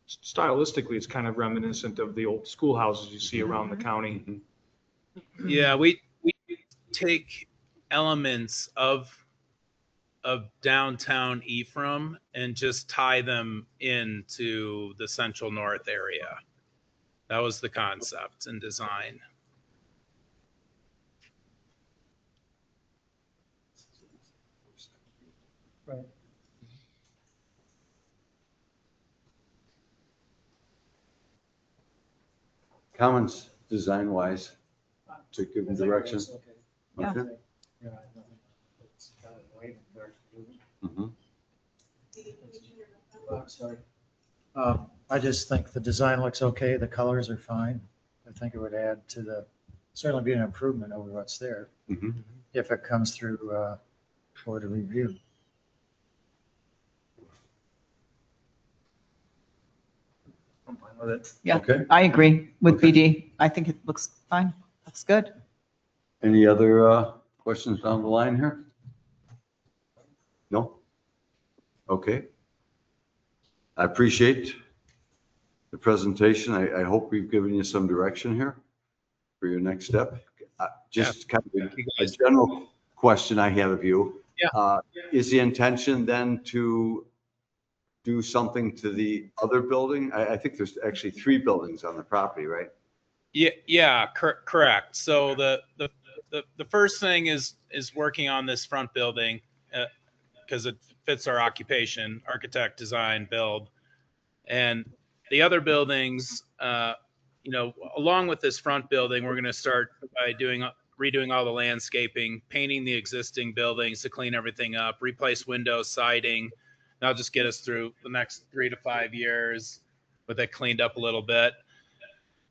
Stylistically, it's kind of reminiscent of the old schoolhouses you see around the county. Yeah, we take elements of downtown Ephraim and just tie them into the Central North area. That was the concept and design. Right. Comments design wise to give them direction. Yeah. Okay. Mhm. Sorry. I just think the design looks okay. The colors are fine. I think it would add to the, certainly be an improvement over what's there Mhm. if it comes through Board of Review. I'm fine with it. Yeah, Okay. I agree with Okay. BD. I think it looks fine. Looks good. Any other questions down the line here? No? Okay. I appreciate the presentation. I hope we've given you some direction here for your next step. Just kind of a general question I have of you. Yeah. Is the intention then to do something to the other building? I think there's actually 3 buildings on the property, right? Yeah, correct. So the first thing is working on this front building because it fits our occupation, architect, design, build. And the other buildings, along with this front building, we're going to start by doing redoing all the landscaping, painting the existing buildings to clean everything up, replace windows, siding. That'll just get us through the next 3 to 5 years with it cleaned up a little bit.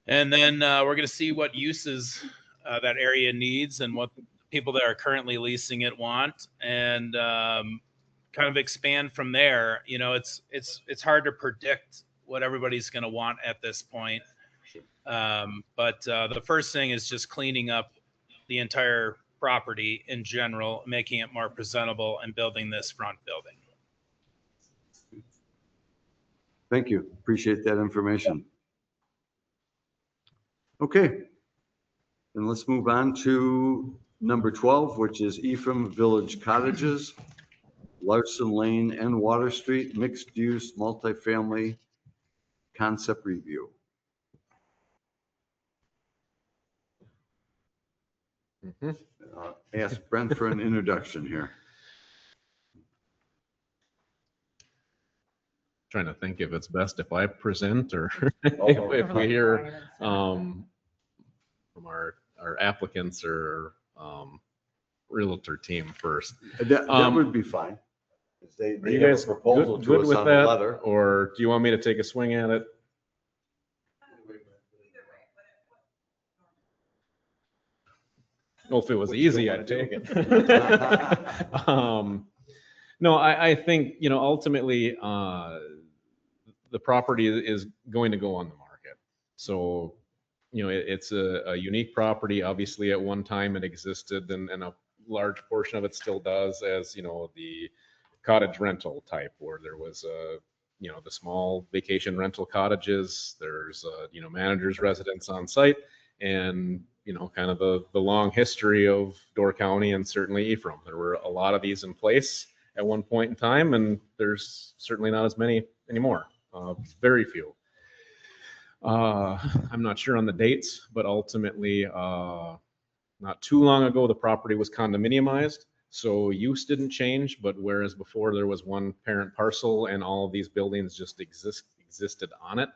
And then we're going to see what uses that area needs and what people that are currently leasing it want, and kind of expand from there. You know, it's hard to predict what everybody's going to want at this point. But the first thing is just cleaning up the entire property in general, making it more presentable, and building this front building. Thank you. Appreciate that information. Okay. And let's move on to number 12, which is Ephraim Village Cottages, Larson Lane and Water Street, mixed use multifamily concept review. Ask Brent for an introduction here. Trying to think if it's best if I present or if we hear from our applicants or realtor team first. That would be fine. They Are you have a guys proposal good to us with on the that, letter. or do you want me to take a swing at it? Well, if it was easy, I'd take it. No, I think, you know, ultimately, the property is going to go on the market. So, you know, it's a unique property. Obviously, at one time it existed, and a large portion of it still does, as, you know, the cottage rental type, where there was you know, the small vacation rental cottages. There's you know, manager's residence on site, and you know, kind of the long history of Door County and certainly Ephraim. There were a lot of these in place at one point in time, and there's certainly not as many anymore. Very few. I'm not sure on the dates, but ultimately, not too long ago, the property was condominiumized. So use didn't change, but whereas before there was one parent parcel and all of these buildings just existed on it,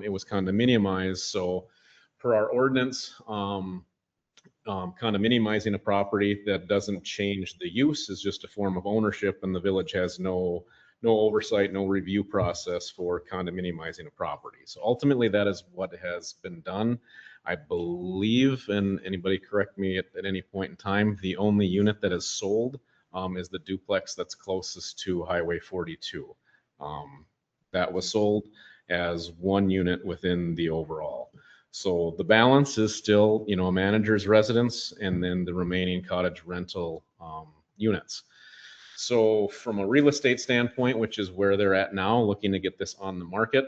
it was condominiumized. So per our ordinance, condominiumizing a property that doesn't change the use is just a form of ownership, and the village has no oversight, no review process for condominiumizing a property. So ultimately, that is what has been done. I believe, and anybody correct me at any point in time, the only unit that is sold is the duplex that's closest to Highway 42. That was sold as one unit within the overall. So the balance is still, you know, a manager's residence, and then the remaining cottage rental units. So from a real estate standpoint, which is where they're at now, looking to get this on the market,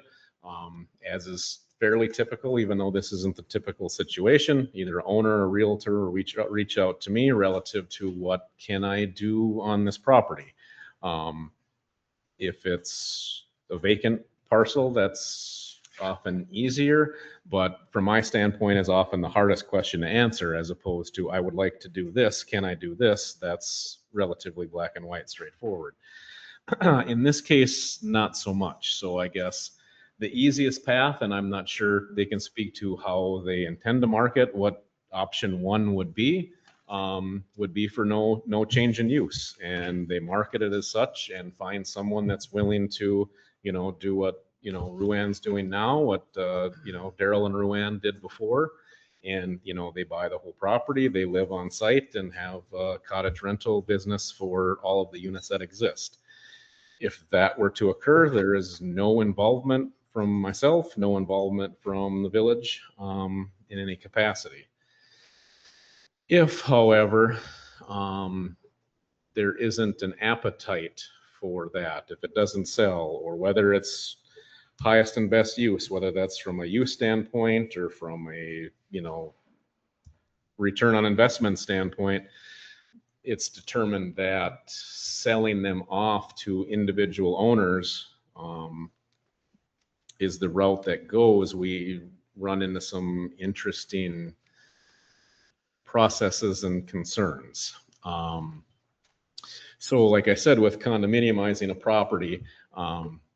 as is fairly typical, even though this isn't the typical situation, either owner or realtor or reach out to me relative to what can I do on this property. If it's a vacant parcel, that's often easier, but from my standpoint is often the hardest question to answer, as opposed to I would like to do this, can I do this? That's relatively black and white, straightforward. In this case, not so much. So I guess the easiest path, and I'm not sure they can speak to how they intend to market, what option one would be for no change in use. And they market it as such and find someone that's willing to, you know, do what, you know, Ruan's doing now, what, you know, Daryl and Ruan did before. And, you know, they buy the whole property, they live on site and have a cottage rental business for all of the units that exist. If that were to occur, there is no involvement from myself, no involvement from the village in any capacity. If, however, there isn't an appetite for that, if it doesn't sell, or whether it's highest and best use, whether that's from a use standpoint or from a, you know, return on investment standpoint, it's determined that selling them off to individual owners is the route that goes. We run into some interesting processes and concerns. So like I said, with condominiumizing a property,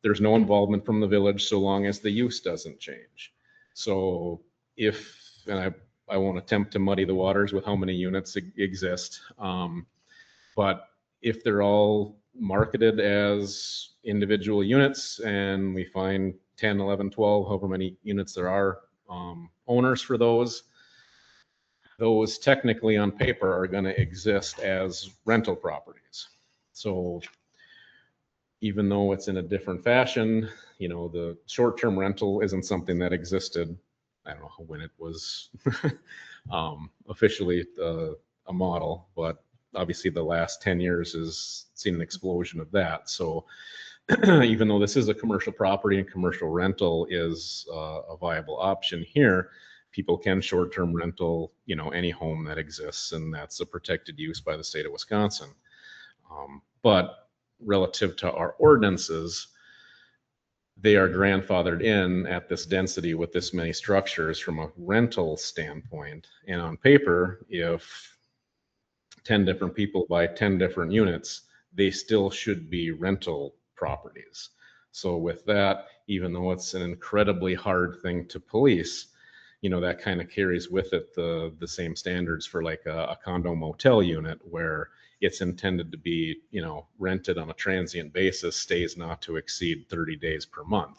there's no involvement from the village so long as the use doesn't change. So if, and I won't attempt to muddy the waters with how many units exist. But if they're all marketed as individual units and we find 10, 11, 12, however many units there are, owners for those technically on paper are going to exist as rental properties. So even though it's in a different fashion, you know, the short-term rental isn't something that existed. I don't know when it was officially a model, but obviously the last 10 years has seen an explosion of that. So even though this is a commercial property and commercial rental is a viable option here, people can short-term rental, you know, any home that exists, and that's a protected use by the state of Wisconsin. But relative to our ordinances, they are grandfathered in at this density with this many structures from a rental standpoint. And on paper, if 10 different people buy 10 different units, they still should be rental properties. So with that, even though it's an incredibly hard thing to police, you know, that kind of carries with it the same standards for like a condo motel unit where it's intended to be, you know, rented on a transient basis, stays not to exceed 30 days per month.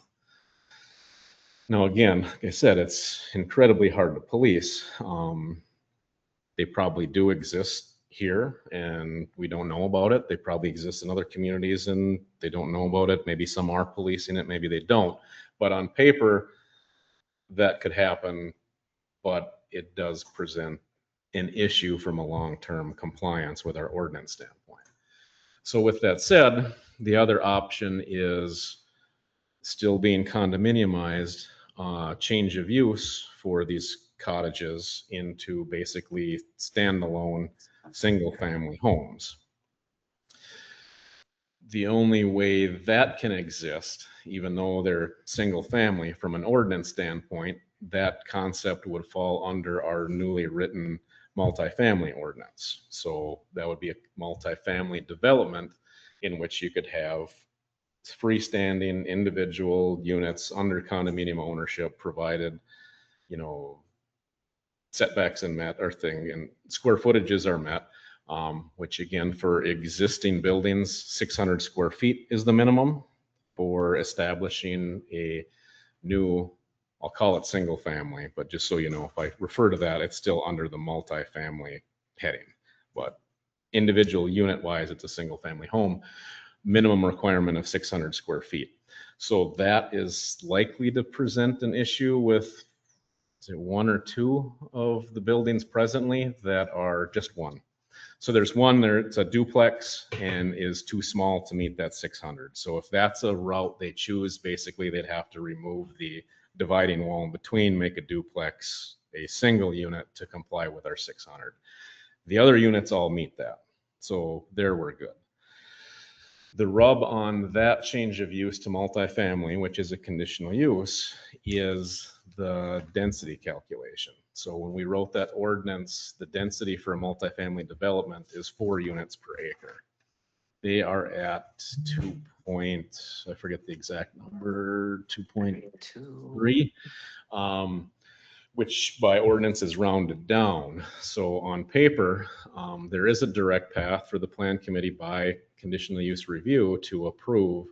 Now, again, like I said, it's incredibly hard to police. They probably do exist here and we don't know about it. They probably exist in other communities and they don't know about it. Maybe some are policing it, maybe they don't. But on paper, that could happen, but it does present an issue from a long-term compliance with our ordinance standpoint. So with that said, the other option is still being condominiumized, change of use for these cottages into basically standalone single-family homes. The only way that can exist, even though they're single-family from an ordinance standpoint, that concept would fall under our newly written multifamily ordinance. So that would be a multifamily development in which you could have freestanding individual units under condominium ownership, provided, you know, setbacks and met or thing and square footages are met, which again, for existing buildings, 600 square feet is the minimum. For establishing a new, I'll call it single family, but just so you know, if I refer to that, it's still under the multifamily heading. But individual unit wise, it's a single family home, minimum requirement of 600 square feet. So that is likely to present an issue with, is it one or two of the buildings presently that are just one. So there's one there, it's a duplex and is too small to meet that 600. So if that's a route they choose, basically they'd have to remove the dividing wall in between, make a duplex a single unit to comply with our 600. The other units all meet that. So there we're good. The rub on that change of use to multifamily, which is a conditional use, is the density calculation. So when we wrote that ordinance, the density for a multifamily development is 4 units per acre. They are at I forget the exact number, 2.3, which by ordinance is rounded down. So on paper, there is a direct path for the plan committee by conditional use review to approve,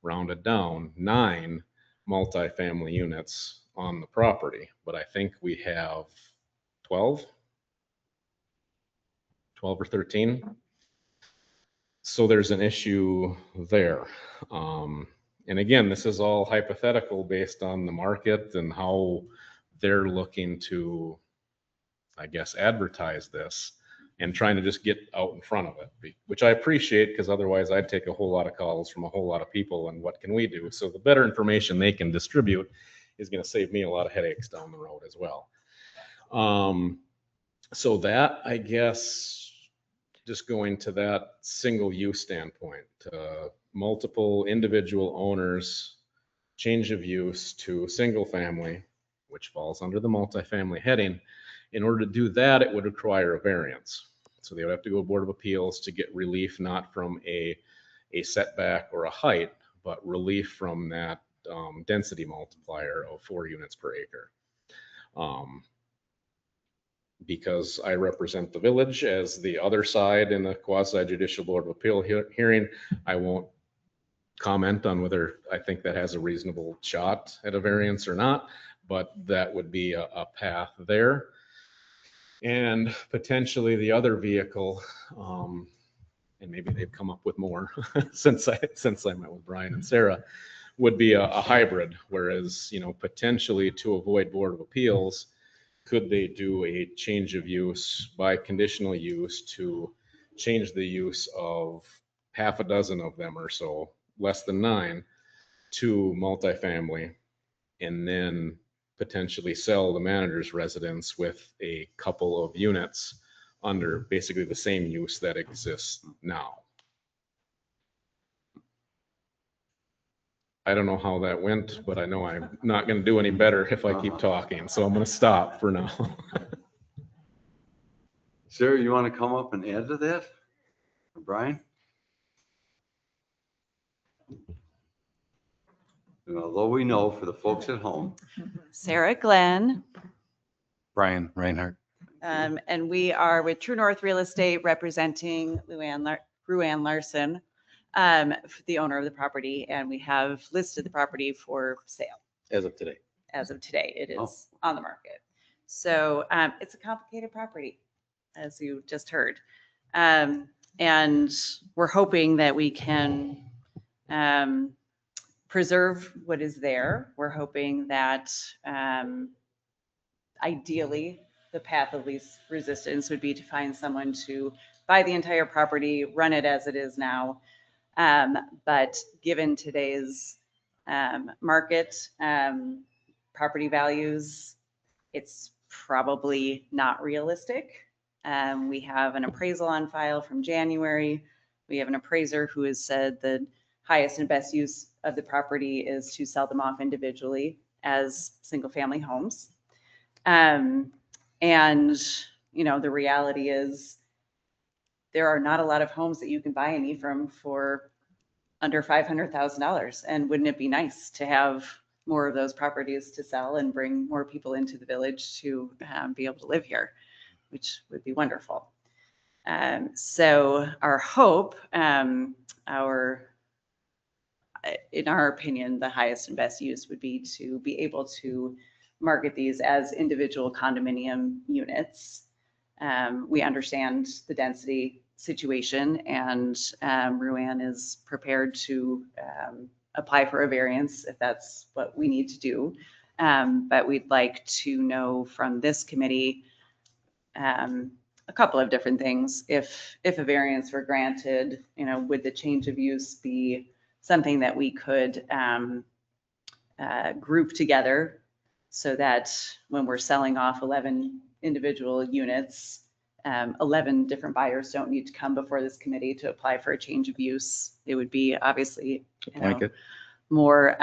rounded down, 9 multifamily units on the property. But I think we have 12 or 13. So there's an issue there. And again, this is all hypothetical based on the market and how they're looking to, I guess, advertise this and trying to just get out in front of it, which I appreciate because otherwise I'd take a whole lot of calls from a whole lot of people and what can we do? So the better information they can distribute is going to save me a lot of headaches down the road as well. So that, I guess, just going to that single use standpoint, multiple individual owners, change of use to single family, which falls under the multifamily heading. In order to do that, it would require a variance. So they would have to go to Board of Appeals to get relief, not from a setback or a height, but relief from that density multiplier of 4 units per acre. because I represent the village as the other side in the quasi judicial board of appeal hearing, I won't comment on whether I think that has a reasonable shot at a variance or not, but that would be a path there. And potentially the other vehicle, and maybe they've come up with more since I met with Brian and Sarah, would be a hybrid, whereas, potentially to avoid Board of Appeals, could they do a change of use by conditional use to change the use of half a dozen of them or so, less than 9, to multifamily, and then potentially sell the manager's residence with a couple of units under basically the same use that exists now. I don't know how that went, but I know I'm not going to do any better if I keep talking, so I'm going to stop for now. Sarah, you want to come up and add to that? Brian? And although we know for the folks at home, Sarah Glenn, Brian Reinhardt. and we are with True North Real Estate representing Ruann Larson, the owner of the property, and we have listed the property for sale. As of today. As of today, it is on the market. So it's a complicated property, as you just heard. And we're hoping that we can preserve what is there. We're hoping that ideally the path of least resistance would be to find someone to buy the entire property, run it as it is now. But given today's market, property values, it's probably not realistic. We have an appraisal on file from January. We have an appraiser who has said the highest and best use of the property is to sell them off individually as single family homes. And, the reality is there are not a lot of homes that you can buy in Ephraim for under $500,000. And wouldn't it be nice to have more of those properties to sell and bring more people into the village to be able to live here, which would be wonderful. So our hope, in our opinion, the highest and best use would be to be able to market these as individual condominium units. We understand the density situation, and Ruann is prepared to apply for a variance if that's what we need to do. But we'd like to know from this committee a couple of different things. If a variance were granted, would the change of use be something that we could group together so that when we're selling off 11 individual units, 11 different buyers don't need to come before this committee to apply for a change of use? It would be obviously more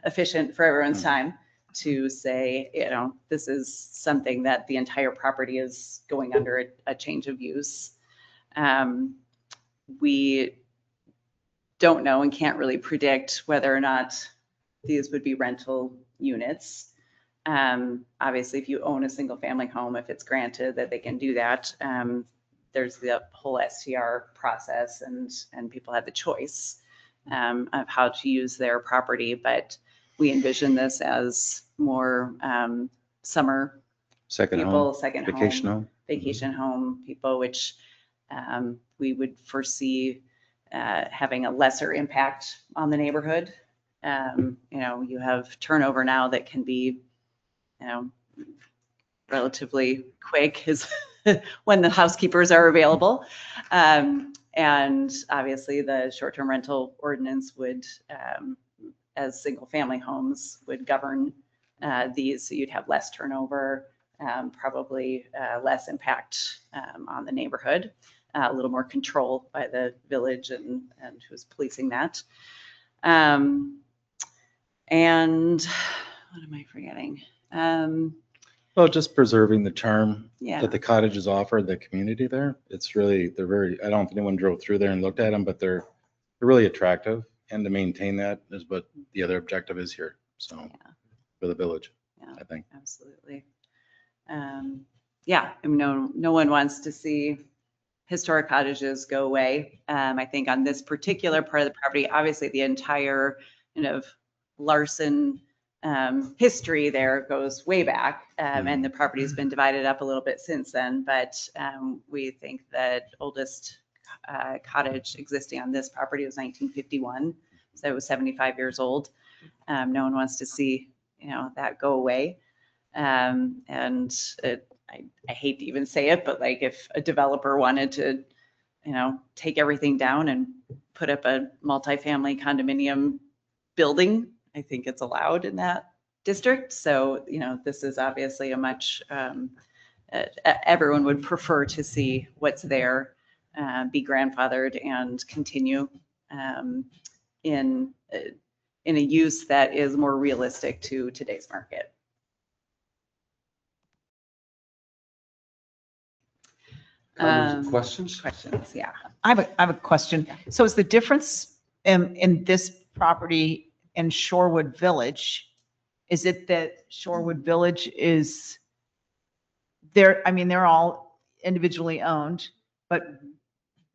efficient for everyone's time to say, this is something that the entire property is going under a change of use. We don't know and can't really predict whether or not these would be rental units. Obviously, if you own a single family home, if it's granted that they can do that, there's the whole STR process, and people have the choice of how to use their property. But we envision this as more summer Second people, home, second vacation home, home. vacation home people, which we would foresee having a lesser impact on the neighborhood. You have turnover now that can be, relatively quick is when the housekeepers are available. And obviously the short-term rental ordinance would, as single family homes, would govern these. So you'd have less turnover, probably less impact on the neighborhood, a little more control by the village and who's policing that. And what am I forgetting? Well, just preserving the charm Yeah. that the cottages offer the community there. It's really, they're very, I don't know if anyone drove through there and looked at them, but they're really attractive. And to maintain that is what the other objective is here. So for the village, I think. Absolutely. yeah, I mean, no one wants to see historic cottages go away. I think on this particular part of the property, obviously the entire kind of Larson history there goes way back, and the property's been divided up a little bit since then. But we think that oldest cottage existing on this property was 1951, so it was 75 years old. No one wants to see, that go away. And I hate to even say it, but like if a developer wanted to, take everything down and put up a multifamily condominium building, I think it's allowed in that district. So, this is obviously a much, everyone would prefer to see what's there be grandfathered and continue in a use that is more realistic to today's market. Questions? Questions, yeah. I have a question. So is the difference in this property and Shorewood Village, is it that Shorewood Village is there? I mean, they're all individually owned, but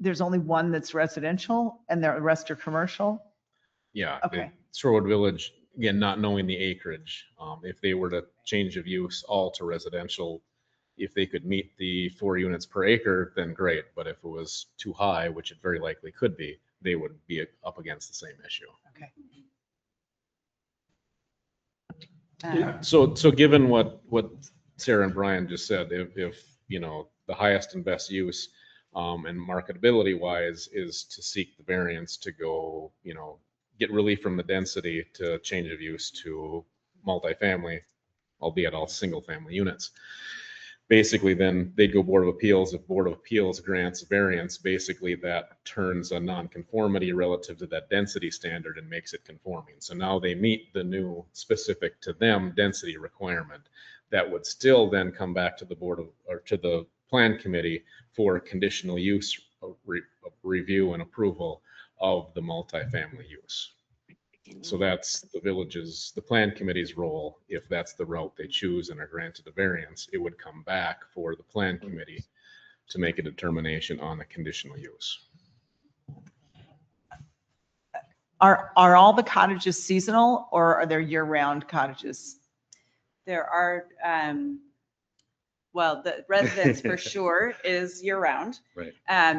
there's only one that's residential and the rest are commercial? Yeah. Okay. Shorewood Village, again, not knowing the acreage, if they were to change of use all to residential, if they could meet the 4 units per acre, then great. But if it was too high, which it very likely could be, they would be up against the same issue. Okay. So given what Sarah and Brian just said, if the highest and best use and marketability wise is to seek the variance to go, get relief from the density to change of use to multifamily, albeit all single family units. Basically, then they'd go Board of Appeals. If Board of Appeals grants variance, basically that turns a nonconformity relative to that density standard and makes it conforming. So now they meet the new specific to them density requirement. That would still then come back to the to the Plan Committee for conditional use review and approval of the multifamily use. So that's the Plan Committee's role. If that's the route they choose and are granted a variance, it would come back for the Plan Committee to make a determination on a conditional use. Are all the cottages seasonal or are there year-round cottages? There are, well, the residence for sure is year-round. Right.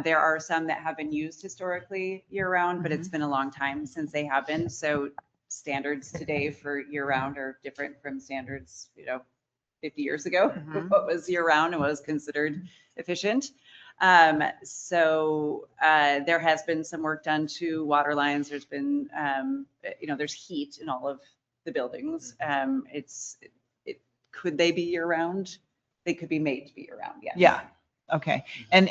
There are some that have been used historically year-round, but it's been a long time since they have been. So standards today for year-round are different from standards, 50 years ago, what was year-round and what was considered efficient. So there has been some work done to water lines. There's been, there's heat in all of the buildings. Could they be year-round? They could be made to be year-round, yes. Yeah. Okay. And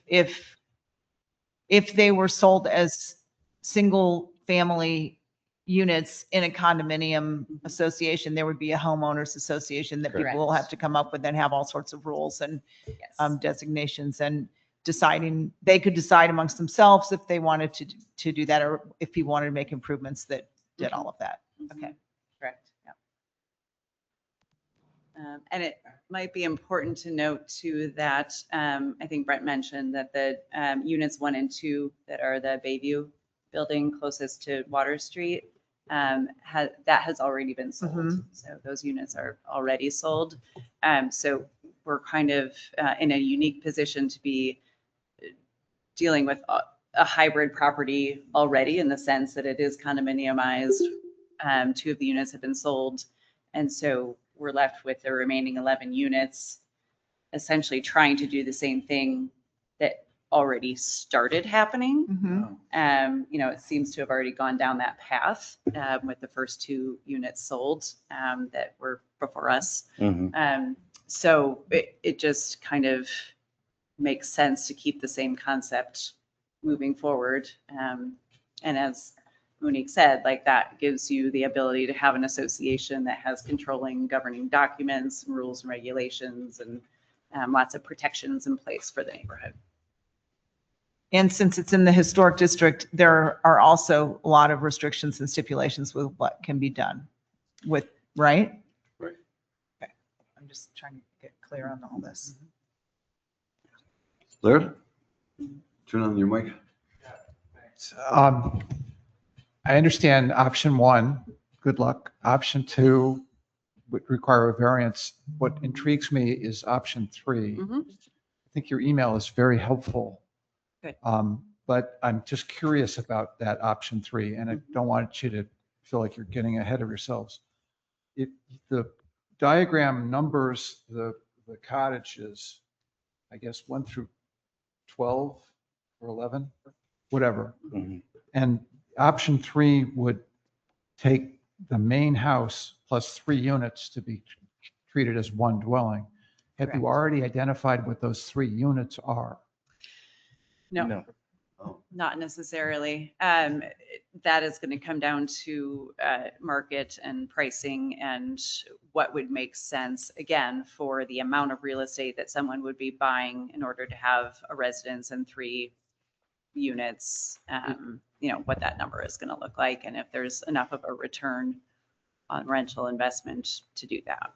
if they were sold as single family units in a condominium association, there would be a homeowners association that people will have to come up with and have all sorts of rules and designations and they could decide amongst themselves if they wanted to do that or if people wanted to make improvements that did all of that. Okay. Correct. Yeah. And it might be important to note too that I think Brent mentioned that the units 1 and 2 that are the Bayview building closest to Water Street, that has already been sold. So those units are already sold. So we're kind of in a unique position to be dealing with a hybrid property already in the sense that it is condominiumized. 2 of the units have been sold. And so we're left with the remaining 11 units, essentially trying to do the same thing that already started happening. It seems to have already gone down that path with the first 2 units sold that were before us. So it just kind of makes sense to keep the same concept moving forward. And as Monique said, like that gives you the ability to have an association that has controlling governing documents and rules and regulations and lots of protections in place for the neighborhood. And since it's in the historic district, there are also a lot of restrictions and stipulations with what can be done with, right? Right. Okay. I'm just trying to get clear on all this. Larry? Turn on your mic. I understand option one, good luck. Option two would require a variance. What intrigues me is option three. Mhm. I think your email is very helpful. Good. But I'm just curious about that option three, and I don't want you to feel like you're getting ahead of yourselves. If the diagram numbers the cottages, I guess 1 through 12 or 11, whatever. And option three would take the main house plus 3 units to be treated as one dwelling. Have you Correct. already identified what those 3 units are? No, not necessarily. That is going to come down to market and pricing and what would make sense, again, for the amount of real estate that someone would be buying in order to have a residence and 3 units, what that number is going to look like, and if there's enough of a return on rental investment to do that.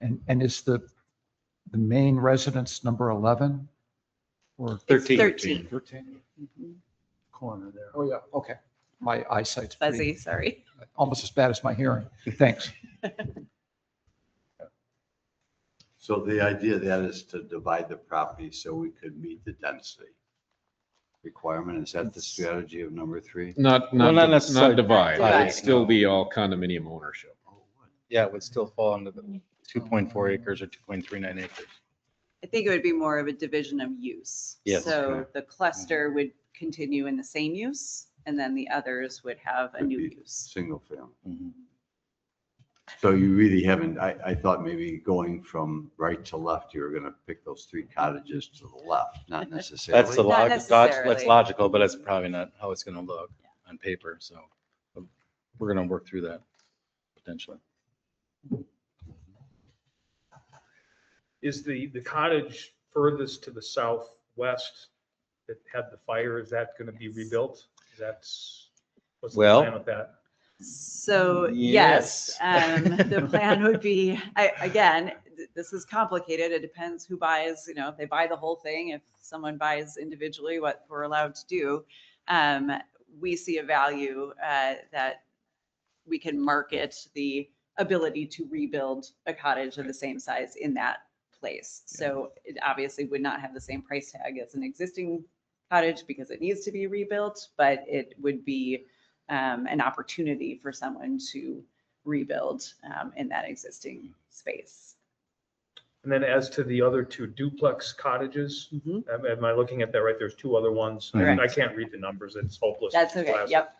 And is the main residence number 11 or It's 13. 13? Mhm. Corner there. Oh, yeah, okay. My eyesight's Fuzzy, pretty, sorry. almost as bad as my hearing. Thanks. So the idea of that is to divide the property so we could meet the density requirement. Is that the strategy of number 3? Not Well, not necessarily divide. It divide. would still be all condominium ownership. Yeah, it would still fall under the 2.4 acres or 2.39 acres. I think it would be more of a division of use. Yes. So Okay. the cluster would continue in the same use, and then the others would have a Could new be use. Single family. Mhm. So you really haven't, I thought maybe going from right to left, you were going to pick those 3 cottages to the left, not necessarily. That's the Not that's necessarily. logical, but that's probably not how it's gonna look on paper, so we're gonna work through that potentially. Is the cottage furthest to the southwest that had the fire, is that going to be rebuilt? What's the Well- plan with that? So yes, the plan would be, again, this is complicated. It depends who buys, if they buy the whole thing, if someone buys individually, what we're allowed to do. We see a value that we can market the ability to rebuild a cottage of the same size in that place. So it obviously would not have the same price tag as an existing cottage because it needs to be rebuilt, but it would be an opportunity for someone to rebuild in that existing space. And then as to the other 2 duplex cottages, am I looking at that right? There's 2 other ones. Correct. I can't read the numbers. It's hopeless. That's okay. Glasses. Yep.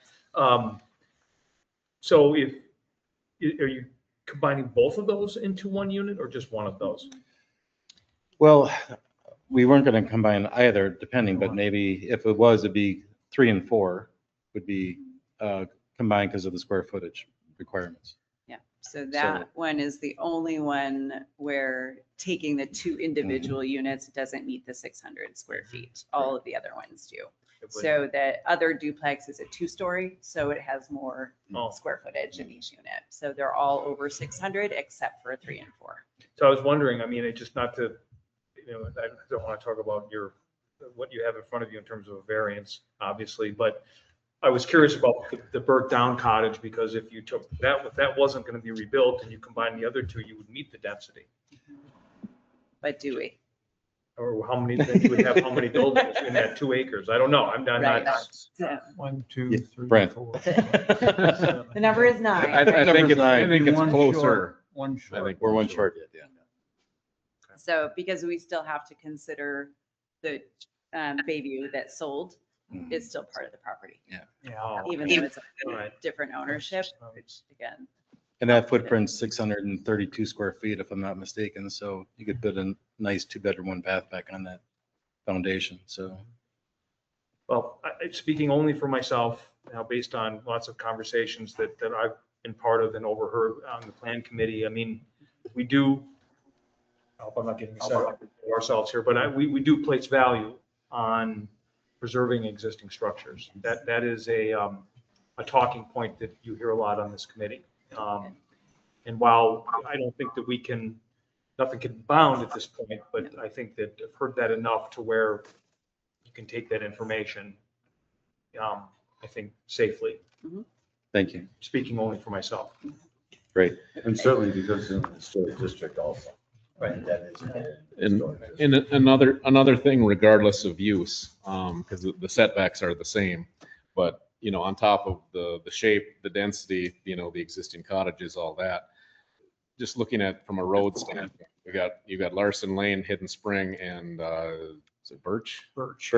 So are you combining both of those into 1 unit or just one of those? Well, we weren't gonna combine either, depending, but maybe if it was, it'd be 3 and 4 would be combined because of the square footage requirements. Yeah. So that one is the only one where taking the 2 individual units doesn't meet the 600 square feet. All of the other ones do. So the other duplex is a 2-story, so it has more square footage in each unit. So they're all over 600 except for 3 and 4. So I was wondering, I mean, it just not to, I don't want to talk about what you have in front of you in terms of a variance, obviously, but I was curious about the burnt down cottage, because if you took that, if that wasn't going to be rebuilt and you combine the other 2, you would meet the density. But do we? Or how many, then you would have how many buildings in that 2 acres? I don't know. I'm not. Right. 1, 2, 3, Brent. 4. The number is 9. I think it's closer. One I short. think We're one short yet, yeah. So because we still have to consider the Bayview that sold is still part of the property, Yeah. even though it's All right. a different ownership, which again, And that footprint's 632 square feet, if I'm not mistaken, so you could put a nice 2-bedroom, 1-bath back on that foundation, so. Well, speaking only for myself, now based on lots of conversations that I've been part of and overheard on the plan committee, I mean, we do, I hope I'm not getting set up for ourselves here, but we do place value on preserving existing structures. That is a talking point that you hear a lot on this committee. And while I don't think that nothing can bound at this point, but I think that I've heard that enough to where you can take that information, I think safely, Thank you. speaking only for myself. Great. And certainly because in the historic district also. Right. That is. And another thing, regardless of use, because the setbacks are the same, but on top of the shape, the density, the existing cottages, all that. Just looking at from a road standpoint, you got Larson Lane, Hidden Spring, and is it Birch? Birch.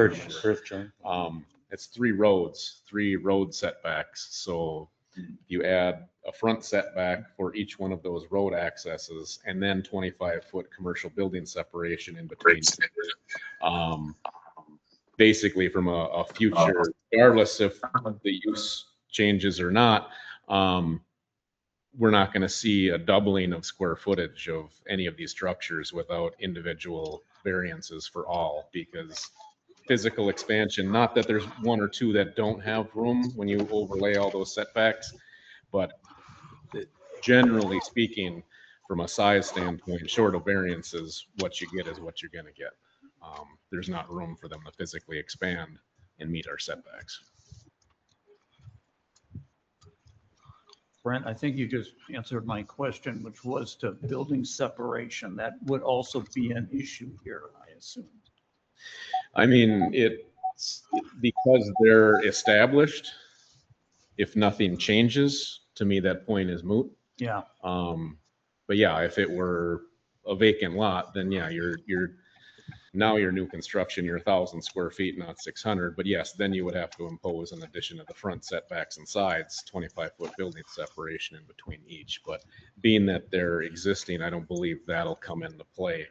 It's 3 road setbacks. So you add a front setback for each one of those road accesses, and then 25-foot commercial building separation in between. Basically, from a future, regardless if the use changes or not, we're not going to see a doubling of square footage of any of these structures without individual variances for all, because physical expansion, not that there's 1 or 2 that don't have room when you overlay all those setbacks, but generally speaking, from a size standpoint, short of variances, what you get is what you're going to get. There's not room for them to physically expand and meet our setbacks. Brent, I think you just answered my question, which was to building separation. That would also be an issue here, I assume. I mean, it's because they're established. If nothing changes, to me, that point is moot. Yeah. But yeah, if it were a vacant lot, then yeah, now your new construction, you're 1,000 square feet, not 600. But yes, then you would have to impose, in addition to the front setbacks and sides, 25-foot building separation in between each. But being that they're existing, I don't believe that'll come into play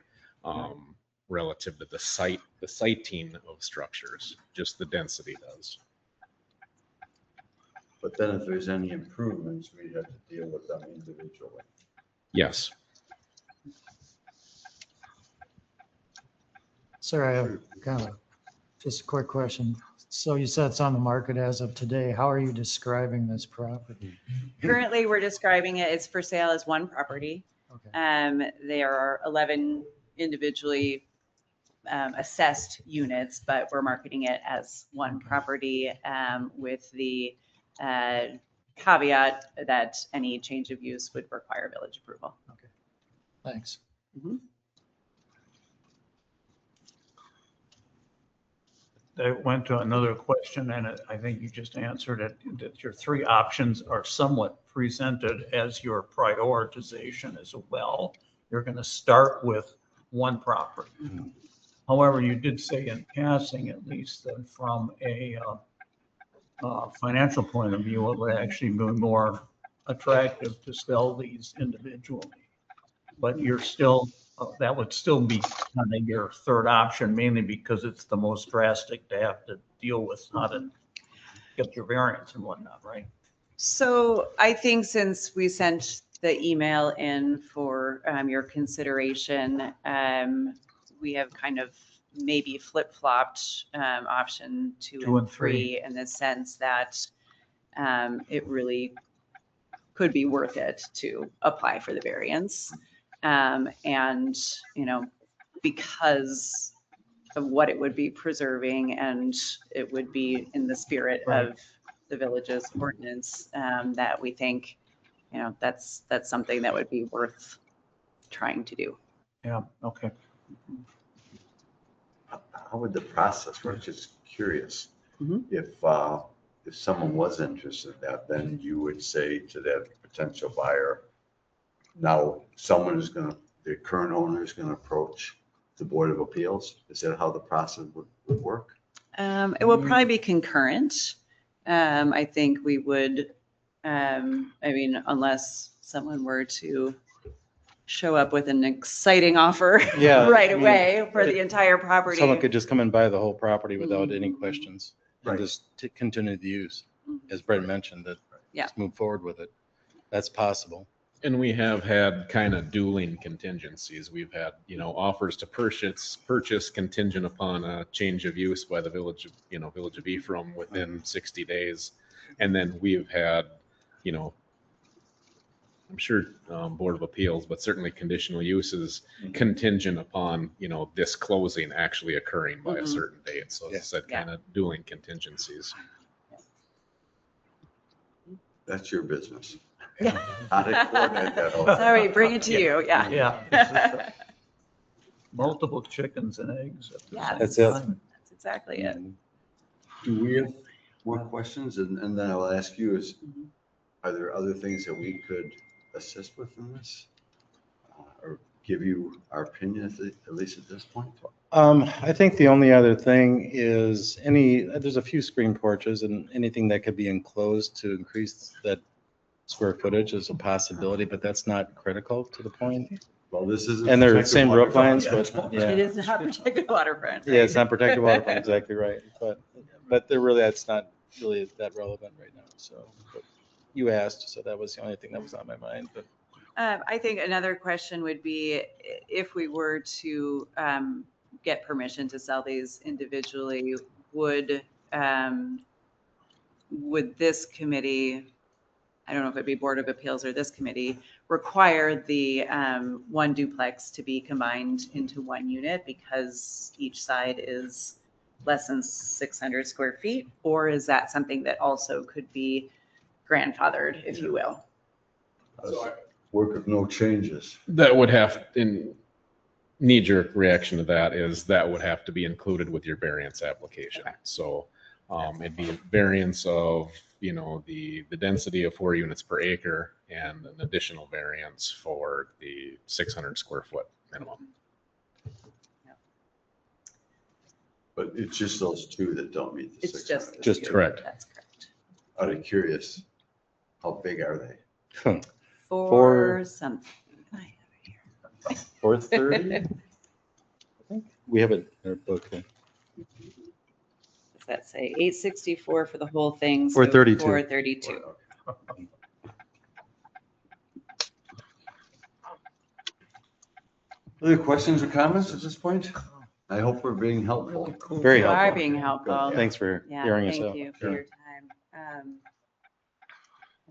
relative to the siting of structures. Just the density does. But then if there's any improvements, we have to deal with them individually. Yes. Sir, I have kind of just a quick question. So you said it's on the market as of today. How are you describing this property? Currently, we're describing it, it's for sale as one property. There are 11 individually assessed units, but we're marketing it as one property with the caveat that any change of use would require village approval. Okay, thanks. I went to another question, and I think you just answered it, that your 3 options are somewhat presented as your prioritization as well. You're going to start with one property. However, you did say in passing, at least, that from a financial point of view, it would actually be more attractive to sell these individually. But you're still, that would still be kind of your 3rd option, mainly because it's the most drastic to have to deal with how to get your variance and whatnot, right? So I think since we sent the email in for your consideration, we have kind of maybe flip-flopped option 2 and 3 in the sense that it really could be worth it to apply for the variance. And, because of what it would be preserving, and it would be in the spirit of the village's ordinance, that we think, that's something that would be worth trying to do. Yeah, okay. How would the process work? Just curious. If someone was interested in that, then you would say to that potential buyer, now the current owner is going to approach the Board of Appeals. Is that how the process would work? It will probably be concurrent. I think we would, unless someone were to show up with an exciting offer right away for the entire property. Someone could just come and buy the whole property without any questions and just continue the use, as Brent mentioned, that just move forward with it. That's possible. And we have had kind of dueling contingencies. We've had, offers to purchase contingent upon a change of use by the Village of Ephraim within 60 days. And then we've had, I'm sure Board of Appeals, but certainly conditional use is contingent upon, this closing actually occurring by a certain date. So as I said, kind of dueling contingencies. That's your business. Yeah. How to coordinate that all. Sorry, bring it to you, yeah. Yeah. Multiple chickens and eggs. at the Yeah, same That's it. time. That's exactly it. Do we have more questions? And then I'll ask you is, are there other things that we could assist with in this? Or give you our opinion at least at this point? I think the only other thing is there's a few screen porches and anything that could be enclosed to increase that square footage is a possibility, but that's not critical to the point. Well, this isn't. And they're the protected same roof waterfront lines, yet. but yeah. It is not protected waterfront. Yeah, it's not protected waterfront, exactly right. But that's not really that relevant right now. So, but you asked, so that was the only thing that was on my mind, but. I think another question would be if we were to get permission to sell these individually, would this committee, I don't know if it'd be Board of Appeals or this committee, require the one duplex to be combined into one unit because each side is less than 600 square feet? Or is that something that also could be grandfathered, if you will? Work of no changes. That would have, in knee-jerk reaction to that is that would have to be included with your variance application. So it'd be a variance of, the density of 4 units per acre and an additional variance for the 600 square foot minimum. But it's just those two that don't meet the It's 600. just correct. That's correct. Out of curious, how big are they? For something. 430? I think we have it in our book. Does that say 864 for the whole thing? 432. 432. Other questions or comments at this point? I hope we're being helpful. Very You are helpful. being helpful. Thanks for Yeah, hearing us out. thank you for your time. I'm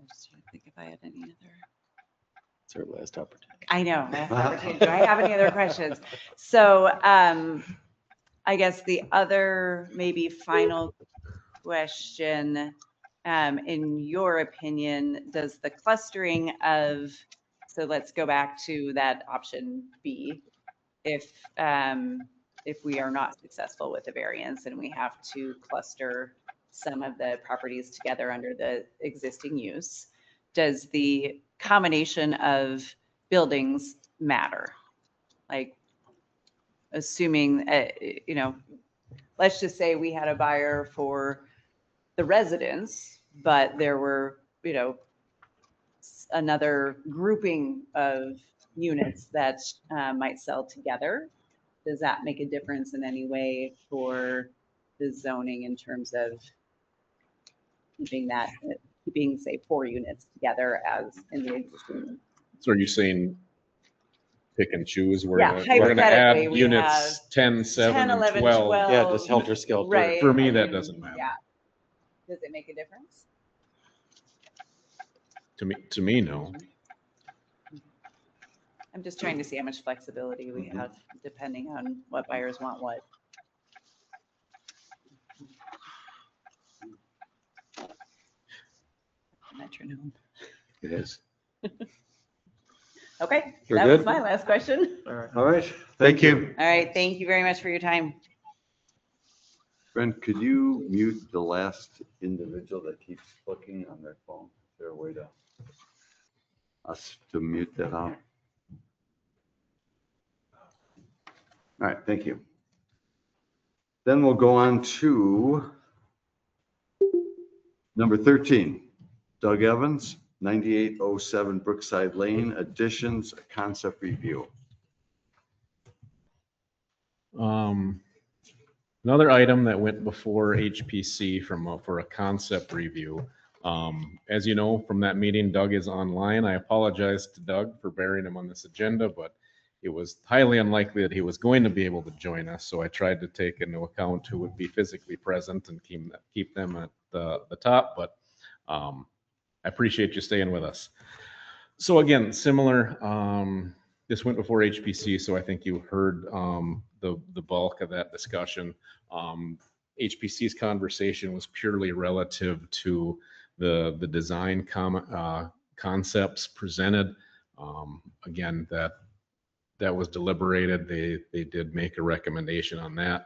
just trying to think if I had any other. It's our last opportunity. I know. last opportunity. Do I have any other questions? So I guess the other maybe final question, in your opinion, does the clustering of, so let's go back to that option B, if we are not successful with the variance and we have to cluster some of the properties together under the existing use, does the combination of buildings matter? Like, assuming, let's just say we had a buyer for the residence, but there were, another grouping of units that might sell together. Does that make a difference in any way for the zoning in terms of keeping, say, 4 units together as in the existing? So are you saying pick and choose? We're Yeah, gonna add hypothetically, we units have 10, 7, 10, 11, and 12. 12. Yeah, just helter skelter. Right. For me, and that then- doesn't matter. Yeah. Does it make a difference? To me, no. I'm just trying to see how much flexibility we have depending on what buyers want what. Metronome. It is. Okay, You're that was good? my last question. All right, thank you. All right, thank you very much for your time. Brent, could you mute the last individual that keeps looking on their phone? Is there a way to us to mute that out? All right, thank you. Then we'll go on to number 13, Doug Evans, 9807 Brookside Lane, additions, concept review. Another item that went before HPC for a concept review. As you know from that meeting, Doug is online. I apologize to Doug for bearing him on this agenda, but it was highly unlikely that he was going to be able to join us. So I tried to take into account who would be physically present and keep them at the top, but I appreciate you staying with us. So again, similar, this went before HPC, so I think you heard the bulk of that discussion. HPC's conversation was purely relative to the design concepts presented. Again, that was deliberated. They did make a recommendation on that.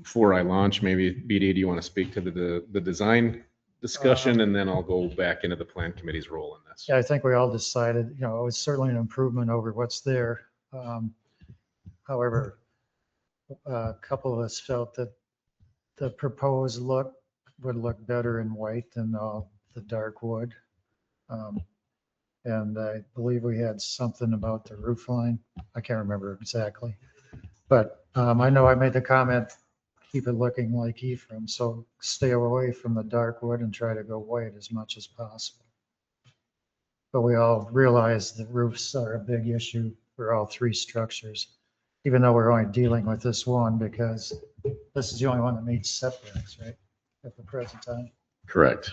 Before I launch, maybe BD, do you want to speak to the design discussion, and then I'll go back into the plan committee's role in this. Yeah, I think we all decided, it was certainly an improvement over what's there. However, a couple of us felt that the proposed look would look better in white than the dark wood. And I believe we had something about the roof line. I can't remember exactly. But I know I made the comment, keep it looking like Ephraim, so stay away from the dark wood and try to go white as much as possible. But we all realize that roofs are a big issue for all three structures, even though we're only dealing with this one because this is the only one that meets setbacks, right, at the present time. Correct.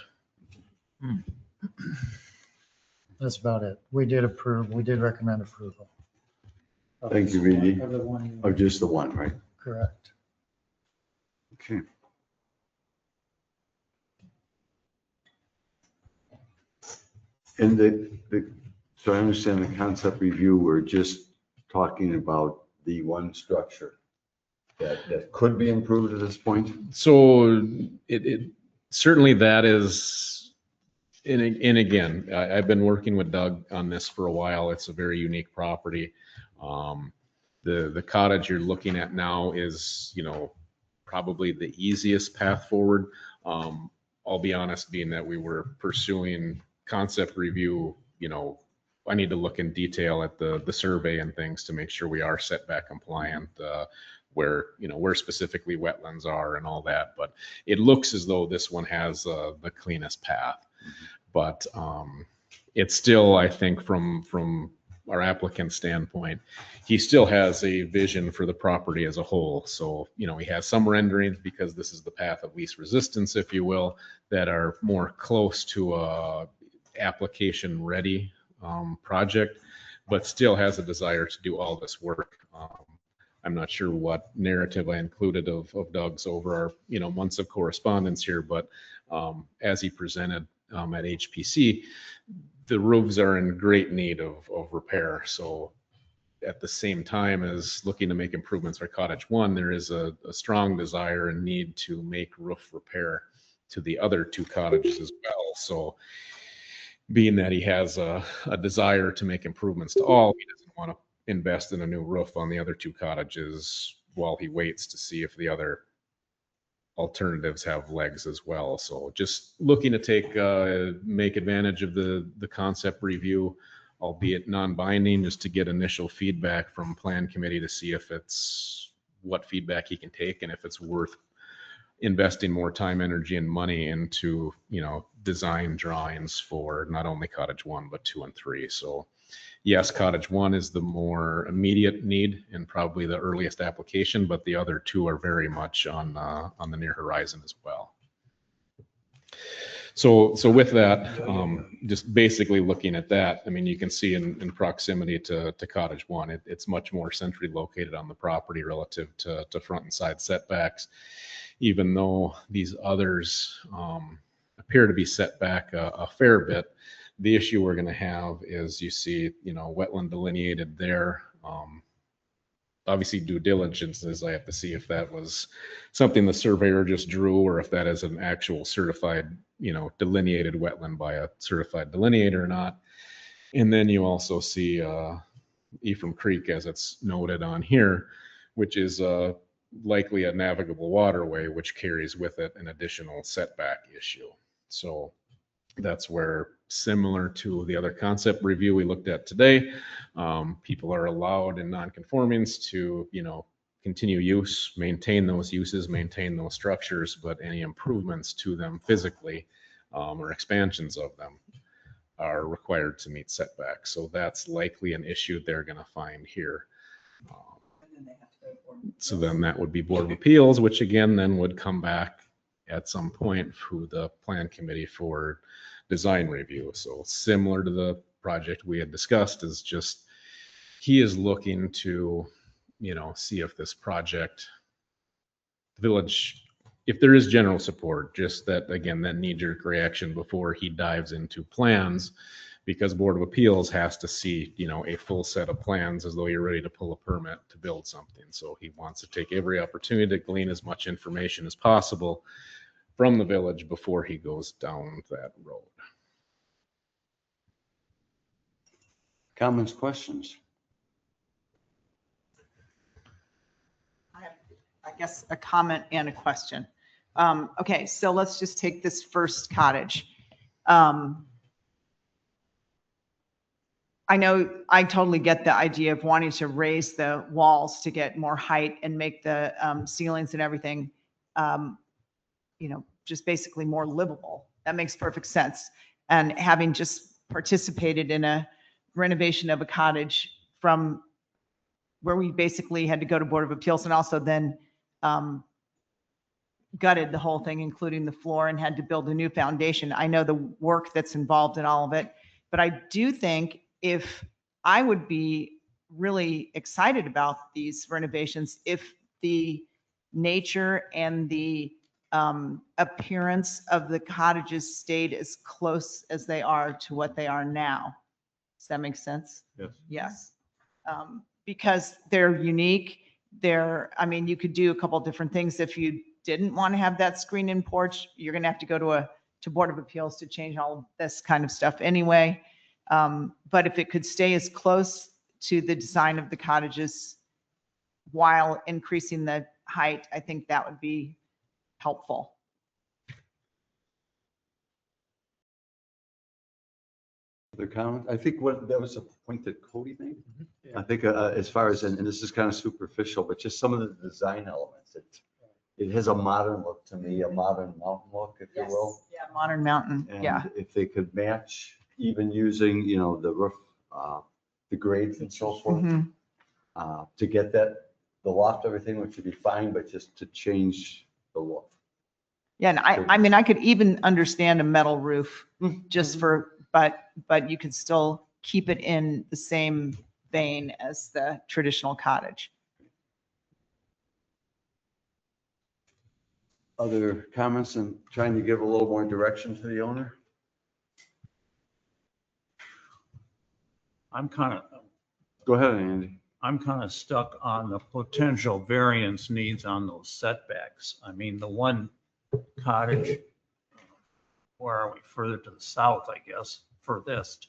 That's about it. We did recommend approval. Thank you, Of the BD. one. Or just the one, right? Correct. Okay. And so I understand the concept review, we're just talking about the one structure that could be improved at this point? So it certainly that is, and again, I've been working with Doug on this for a while. It's a very unique property. The cottage you're looking at now is, probably the easiest path forward. I'll be honest, being that we were pursuing concept review, I need to look in detail at the survey and things to make sure we are setback compliant, where specifically wetlands are and all that. But it looks as though this one has the cleanest path. But it's still, I think, from our applicant standpoint, he still has a vision for the property as a whole. So, he has some renderings because this is the path of least resistance, if you will, that are more close to a application ready project, but still has a desire to do all this work. I'm not sure what narrative I included of Doug's over our, months of correspondence here, but as he presented at HPC, the roofs are in great need of repair. So at the same time as looking to make improvements for Cottage One, there is a strong desire and need to make roof repair to the other two cottages as well. So being that he has a desire to make improvements to all, he doesn't want to invest in a new roof on the other two cottages while he waits to see if the other alternatives have legs as well. So just looking to make advantage of the concept review, albeit non-binding, just to get initial feedback from plan committee to see if it's what feedback he can take and if it's worth investing more time, energy, and money into, design drawings for not only Cottage One, but 2 and 3. So yes, Cottage One is the more immediate need and probably the earliest application, but the other two are very much on the near horizon as well. So with that, just basically looking at that, you can see in proximity to Cottage One, it's much more centrally located on the property relative to front and side setbacks, even though these others appear to be set back a fair bit. The issue we're going to have is you see, wetland delineated there. Obviously due diligence is I have to see if that was something the surveyor just drew or if that is an actual certified, delineated wetland by a certified delineator or not. And then you also see Ephraim Creek, as it's noted on here, which is likely a navigable waterway, which carries with it an additional setback issue. So that's where, similar to the other concept review we looked at today, people are allowed in nonconformings to, continue use, maintain those uses, maintain those structures, but any improvements to them physically or expansions of them are required to meet setbacks. So that's likely an issue they're going to find here. So then that would be Board of Appeals, which again then would come back at some point through the plan committee for design review. So similar to the project we had discussed, is just, he is looking to, see if this project, the village, if there is general support, just that, again, that knee-jerk reaction before he dives into plans, because Board of Appeals has to see, a full set of plans as though you're ready to pull a permit to build something. So he wants to take every opportunity to glean as much information as possible from the village before he goes down that road. Comments, questions? I guess a comment and a question. Okay, so let's just take this first cottage. I know I totally get the idea of wanting to raise the walls to get more height and make the ceilings and everything, just basically more livable. That makes perfect sense. And having just participated in a renovation of a cottage from where we basically had to go to Board of Appeals and also then gutted the whole thing, including the floor, and had to build a new foundation. I know the work that's involved in all of it, but I do think if I would be really excited about these renovations, if the nature and the appearance of the cottages stayed as close as they are to what they are now. Does that make sense? Yes. Yes. Because they're unique. You could do a couple different things. If you didn't want to have that screen-in porch, you're going to have to go to Board of Appeals to change all of this kind of stuff anyway. But if it could stay as close to the design of the cottages while increasing the height, I think that would be helpful. Other comment? I think that was a point that Cody made. I think as far as, and this is kind of superficial, but just some of the design elements, it has a modern look to me, a modern mountain look, if you will. Yeah, modern mountain. And Yeah. if they could match, even using, the roof, the grades and so forth, to get that, the loft, everything, which would be fine, but just to change the look. Yeah, and I could even understand a metal roof just but you could still keep it in the same vein as the traditional cottage. Other comments and trying to give a little more direction to the owner? Go ahead, Andy. I'm kind of stuck on the potential variance needs on those setbacks. I mean, the one cottage, where are we, further to the south, I guess, furthest,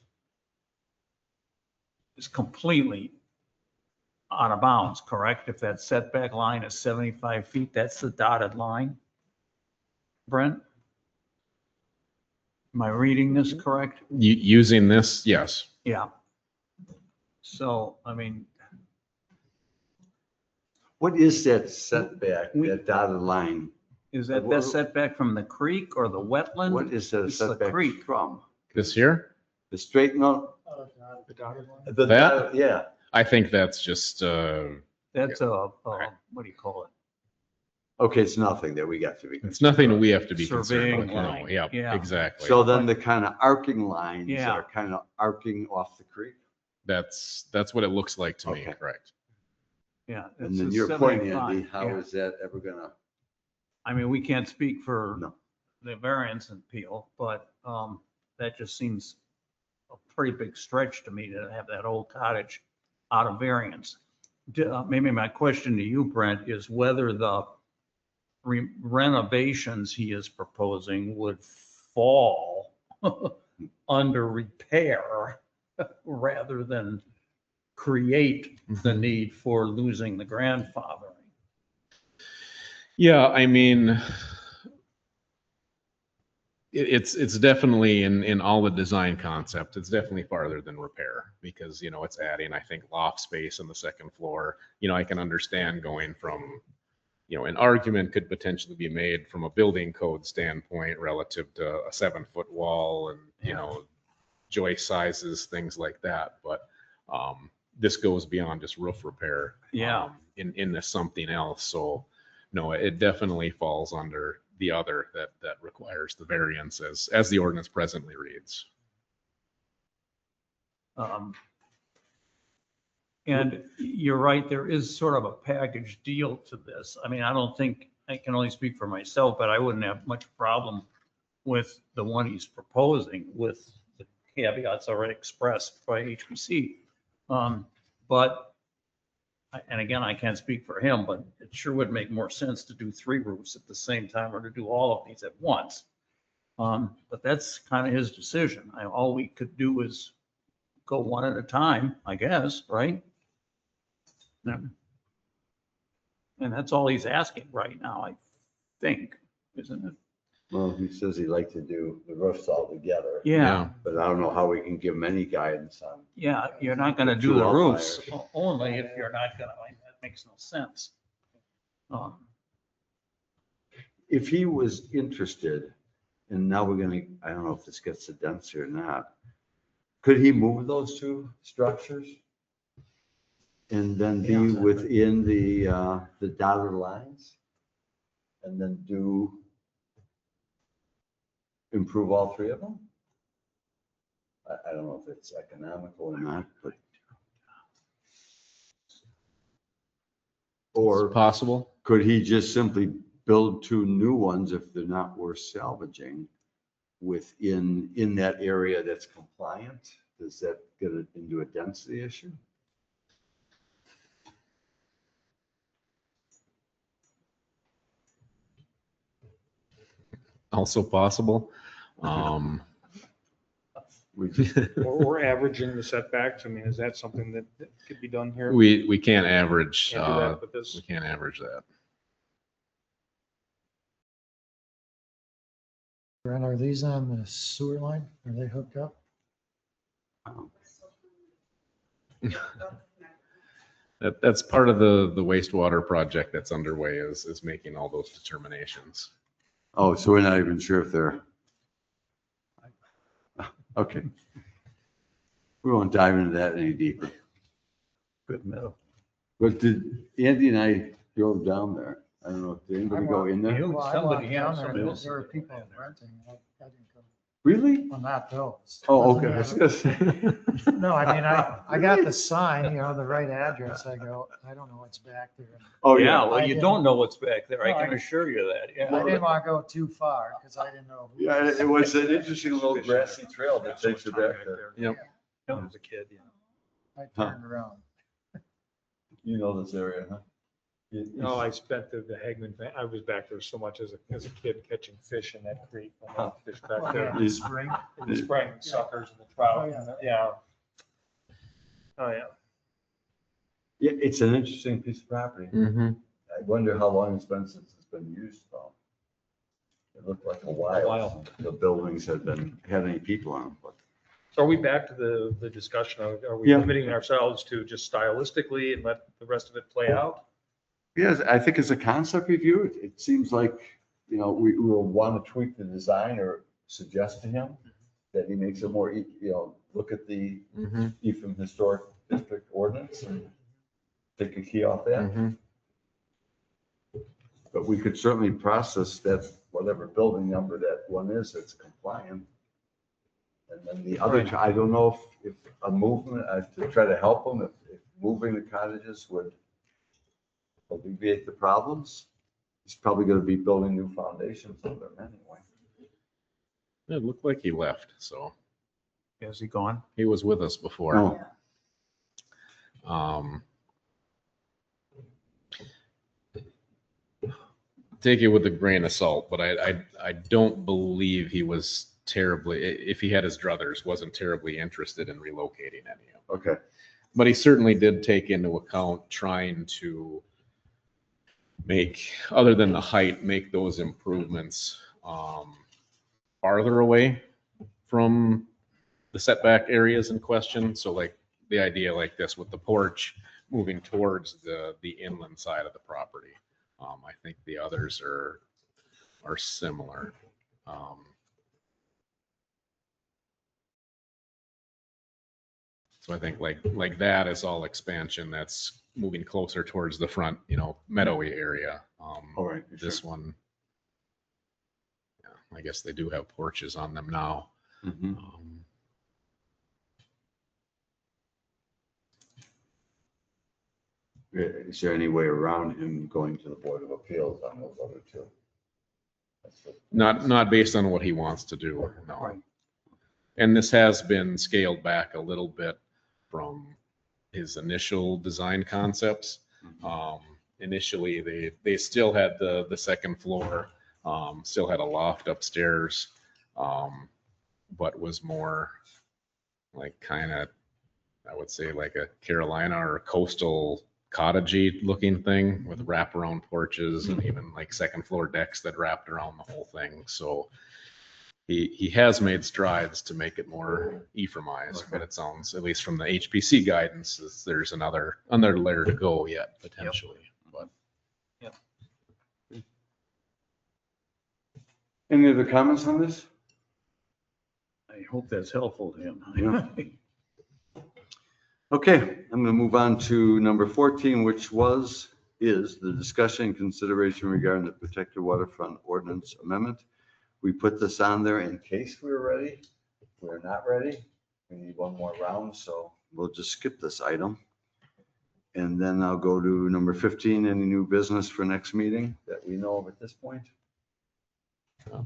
is completely out of bounds, correct? If that setback line is 75 feet, that's the dotted line. Brent? Am I reading this correct? Using this, yes. Yeah. So, I mean, What is that setback, that dotted line? is that the setback from the creek or the wetland? What is that It's the setback creek. from? This here? The straight, no, The dotted line? the, That? yeah. I think that's just, That's what do you call it? Okay, it's nothing that we got to be. it's nothing we have to be concerned Surveying with. No, line. yeah, Yeah. exactly. So then the kind of arcing lines Yeah. are kind of arcing off the creek. That's what it looks like to me, Okay. correct? Yeah. And it's then a your point, 75, Andy, how yeah. is that ever gonna? I mean, we can't speak for No. the variance appeal, but that just seems a pretty big stretch to me to have that old cottage out of variance. Maybe my question to you, Brent, is whether the renovations he is proposing would fall under repair rather than create the need for losing the grandfathering. Yeah, I mean, it's definitely in all the design concept, it's definitely farther than repair because, it's adding, I think, loft space on the second floor. I can understand going from, an argument could potentially be made from a building code standpoint relative to a 7-foot wall and, joist sizes, things like that. But this goes beyond just roof repair. Yeah. Into something else. So no, it definitely falls under the other that requires the variance as the ordinance presently reads. And you're right, there is sort of a package deal to this. I mean, I don't think, I can only speak for myself, but I wouldn't have much problem with the one he's proposing with the caveats already expressed by HPC. But, and again, I can't speak for him, but it sure would make more sense to do 3 roofs at the same time or to do all of these at once. But that's kind of his decision. All we could do is go one at a time, I guess, right? Yeah. And that's all he's asking right now, I think, isn't it? Well, he says he'd like to do the roofs all together. Yeah. But I don't know how we can give him any guidance on. Yeah, you're not gonna do the roofs only if you're not gonna, that makes no sense. If he was interested, and now we're gonna, I don't know if this gets to density or not, could he move those 2 structures? And then be within the dotted lines? And then improve all 3 of them? I don't know if it's economical or not, but. Or It's possible. could he just simply build 2 new ones if they're not worth salvaging in that area that's compliant? Does that get it into a density issue? Also possible. Or averaging the setbacks. I mean, is that something that could be done here? We can't average, Can't do that with this? we can't average that. Brent, are these on the sewer line? Are they hooked up? That's part of the wastewater project that's underway is making all those determinations. Oh, so we're not even sure if they're. Okay. We won't dive into that any deeper. Good metal. But did Andy and I drove down there? I don't know, did anybody go in there? Well, I Somebody, walked yeah, down there, somebody and else. there were people renting. I didn't come. Really? Well, not those. Oh, okay. I was gonna say. No, I mean, I got the sign, the right address. I go, I don't know what's back there. Oh, Yeah, yeah. well, I you didn't- don't know what's back there. I No, can assure you that, I yeah. didn't want to go too far because I didn't know. who Yeah, it was an interesting little grassy trail that takes you back there. Yep. When I was a kid, I turned around. You know this area, huh? No, I spent the Hagman, I was back there so much as a kid catching fish in that creek. When I fished back there. In the spring. In the spring, suckers and the trout. Oh, yeah. Yeah. Oh, yeah. Yeah, it's an interesting piece of property. Mm-hmm. I wonder how long it's been since it's been used though. It looked like a while. The buildings had any people on them, but. So are we back to the discussion of, are we Yeah. limiting ourselves to just stylistically and let the rest of it play out? Yes, I think as a concept review, it seems like, we will want to tweak the design or suggest to him that he makes it more, look at the Mm-hmm. Ephraim Historic District ordinance and take a key off that. Mm-hmm. But we could certainly process that, whatever building number that one is, that's compliant. And then the other, I don't know if a movement, to try to help them, if moving the cottages would alleviate the problems. He's probably going to be building new foundations over them anyway. It looked like he left, so Is he gone? he was with us before. Take it with a grain of salt, but I don't believe he was terribly, if he had his druthers, wasn't terribly interested in relocating any of them. Okay. But he certainly did take into account trying to make, other than the height, make those improvements farther away from the setback areas in question. So like the idea like this with the porch moving towards the inland side of the property. I think the others are similar. So I think like that is all expansion that's moving closer towards the front, meadowy area. All right. This one I guess they do have porches on them now. Mhm. Is there any way around him going to the Board of Appeals on those other two? Not based on what he wants to do, no. And this has been scaled back a little bit from his initial design concepts. Initially, they still had the second floor, still had a loft upstairs, but was more like kind of, I would say like a Carolina or a coastal cottagey looking thing with wraparound porches and even like second floor decks that wrapped around the whole thing. So he has made strides to make it more Ephraimized, but it sounds, at least from the HPC guidance, is there's another layer to go yet potentially. But Any other comments on this? I hope that's helpful to him. Yeah. Okay, I'm going to move on to number 14, which is the discussion and consideration regarding the protected waterfront ordinance amendment. We put this on there in case we're ready. If we're not ready, we need one more round, so we'll just skip this item. And then I'll go to number 15, any new business for next meeting that we know of at this point?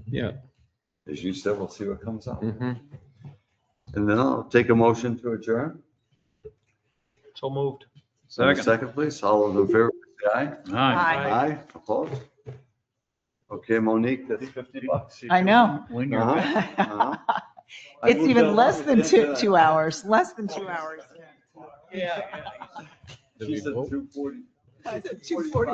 yeah. As you said, we'll see what comes up. Mhm. And then I'll take a motion to adjourn. So moved. Second, please. All of the favor, say aye. Aye. Aye, opposed? Okay, Monique, that's $50. I know. When you're Uh-huh. ready. Uh-huh. I It's moved even that less one. than Yeah, two hours, less than 2 hours. She said 2:40. I said 2:40.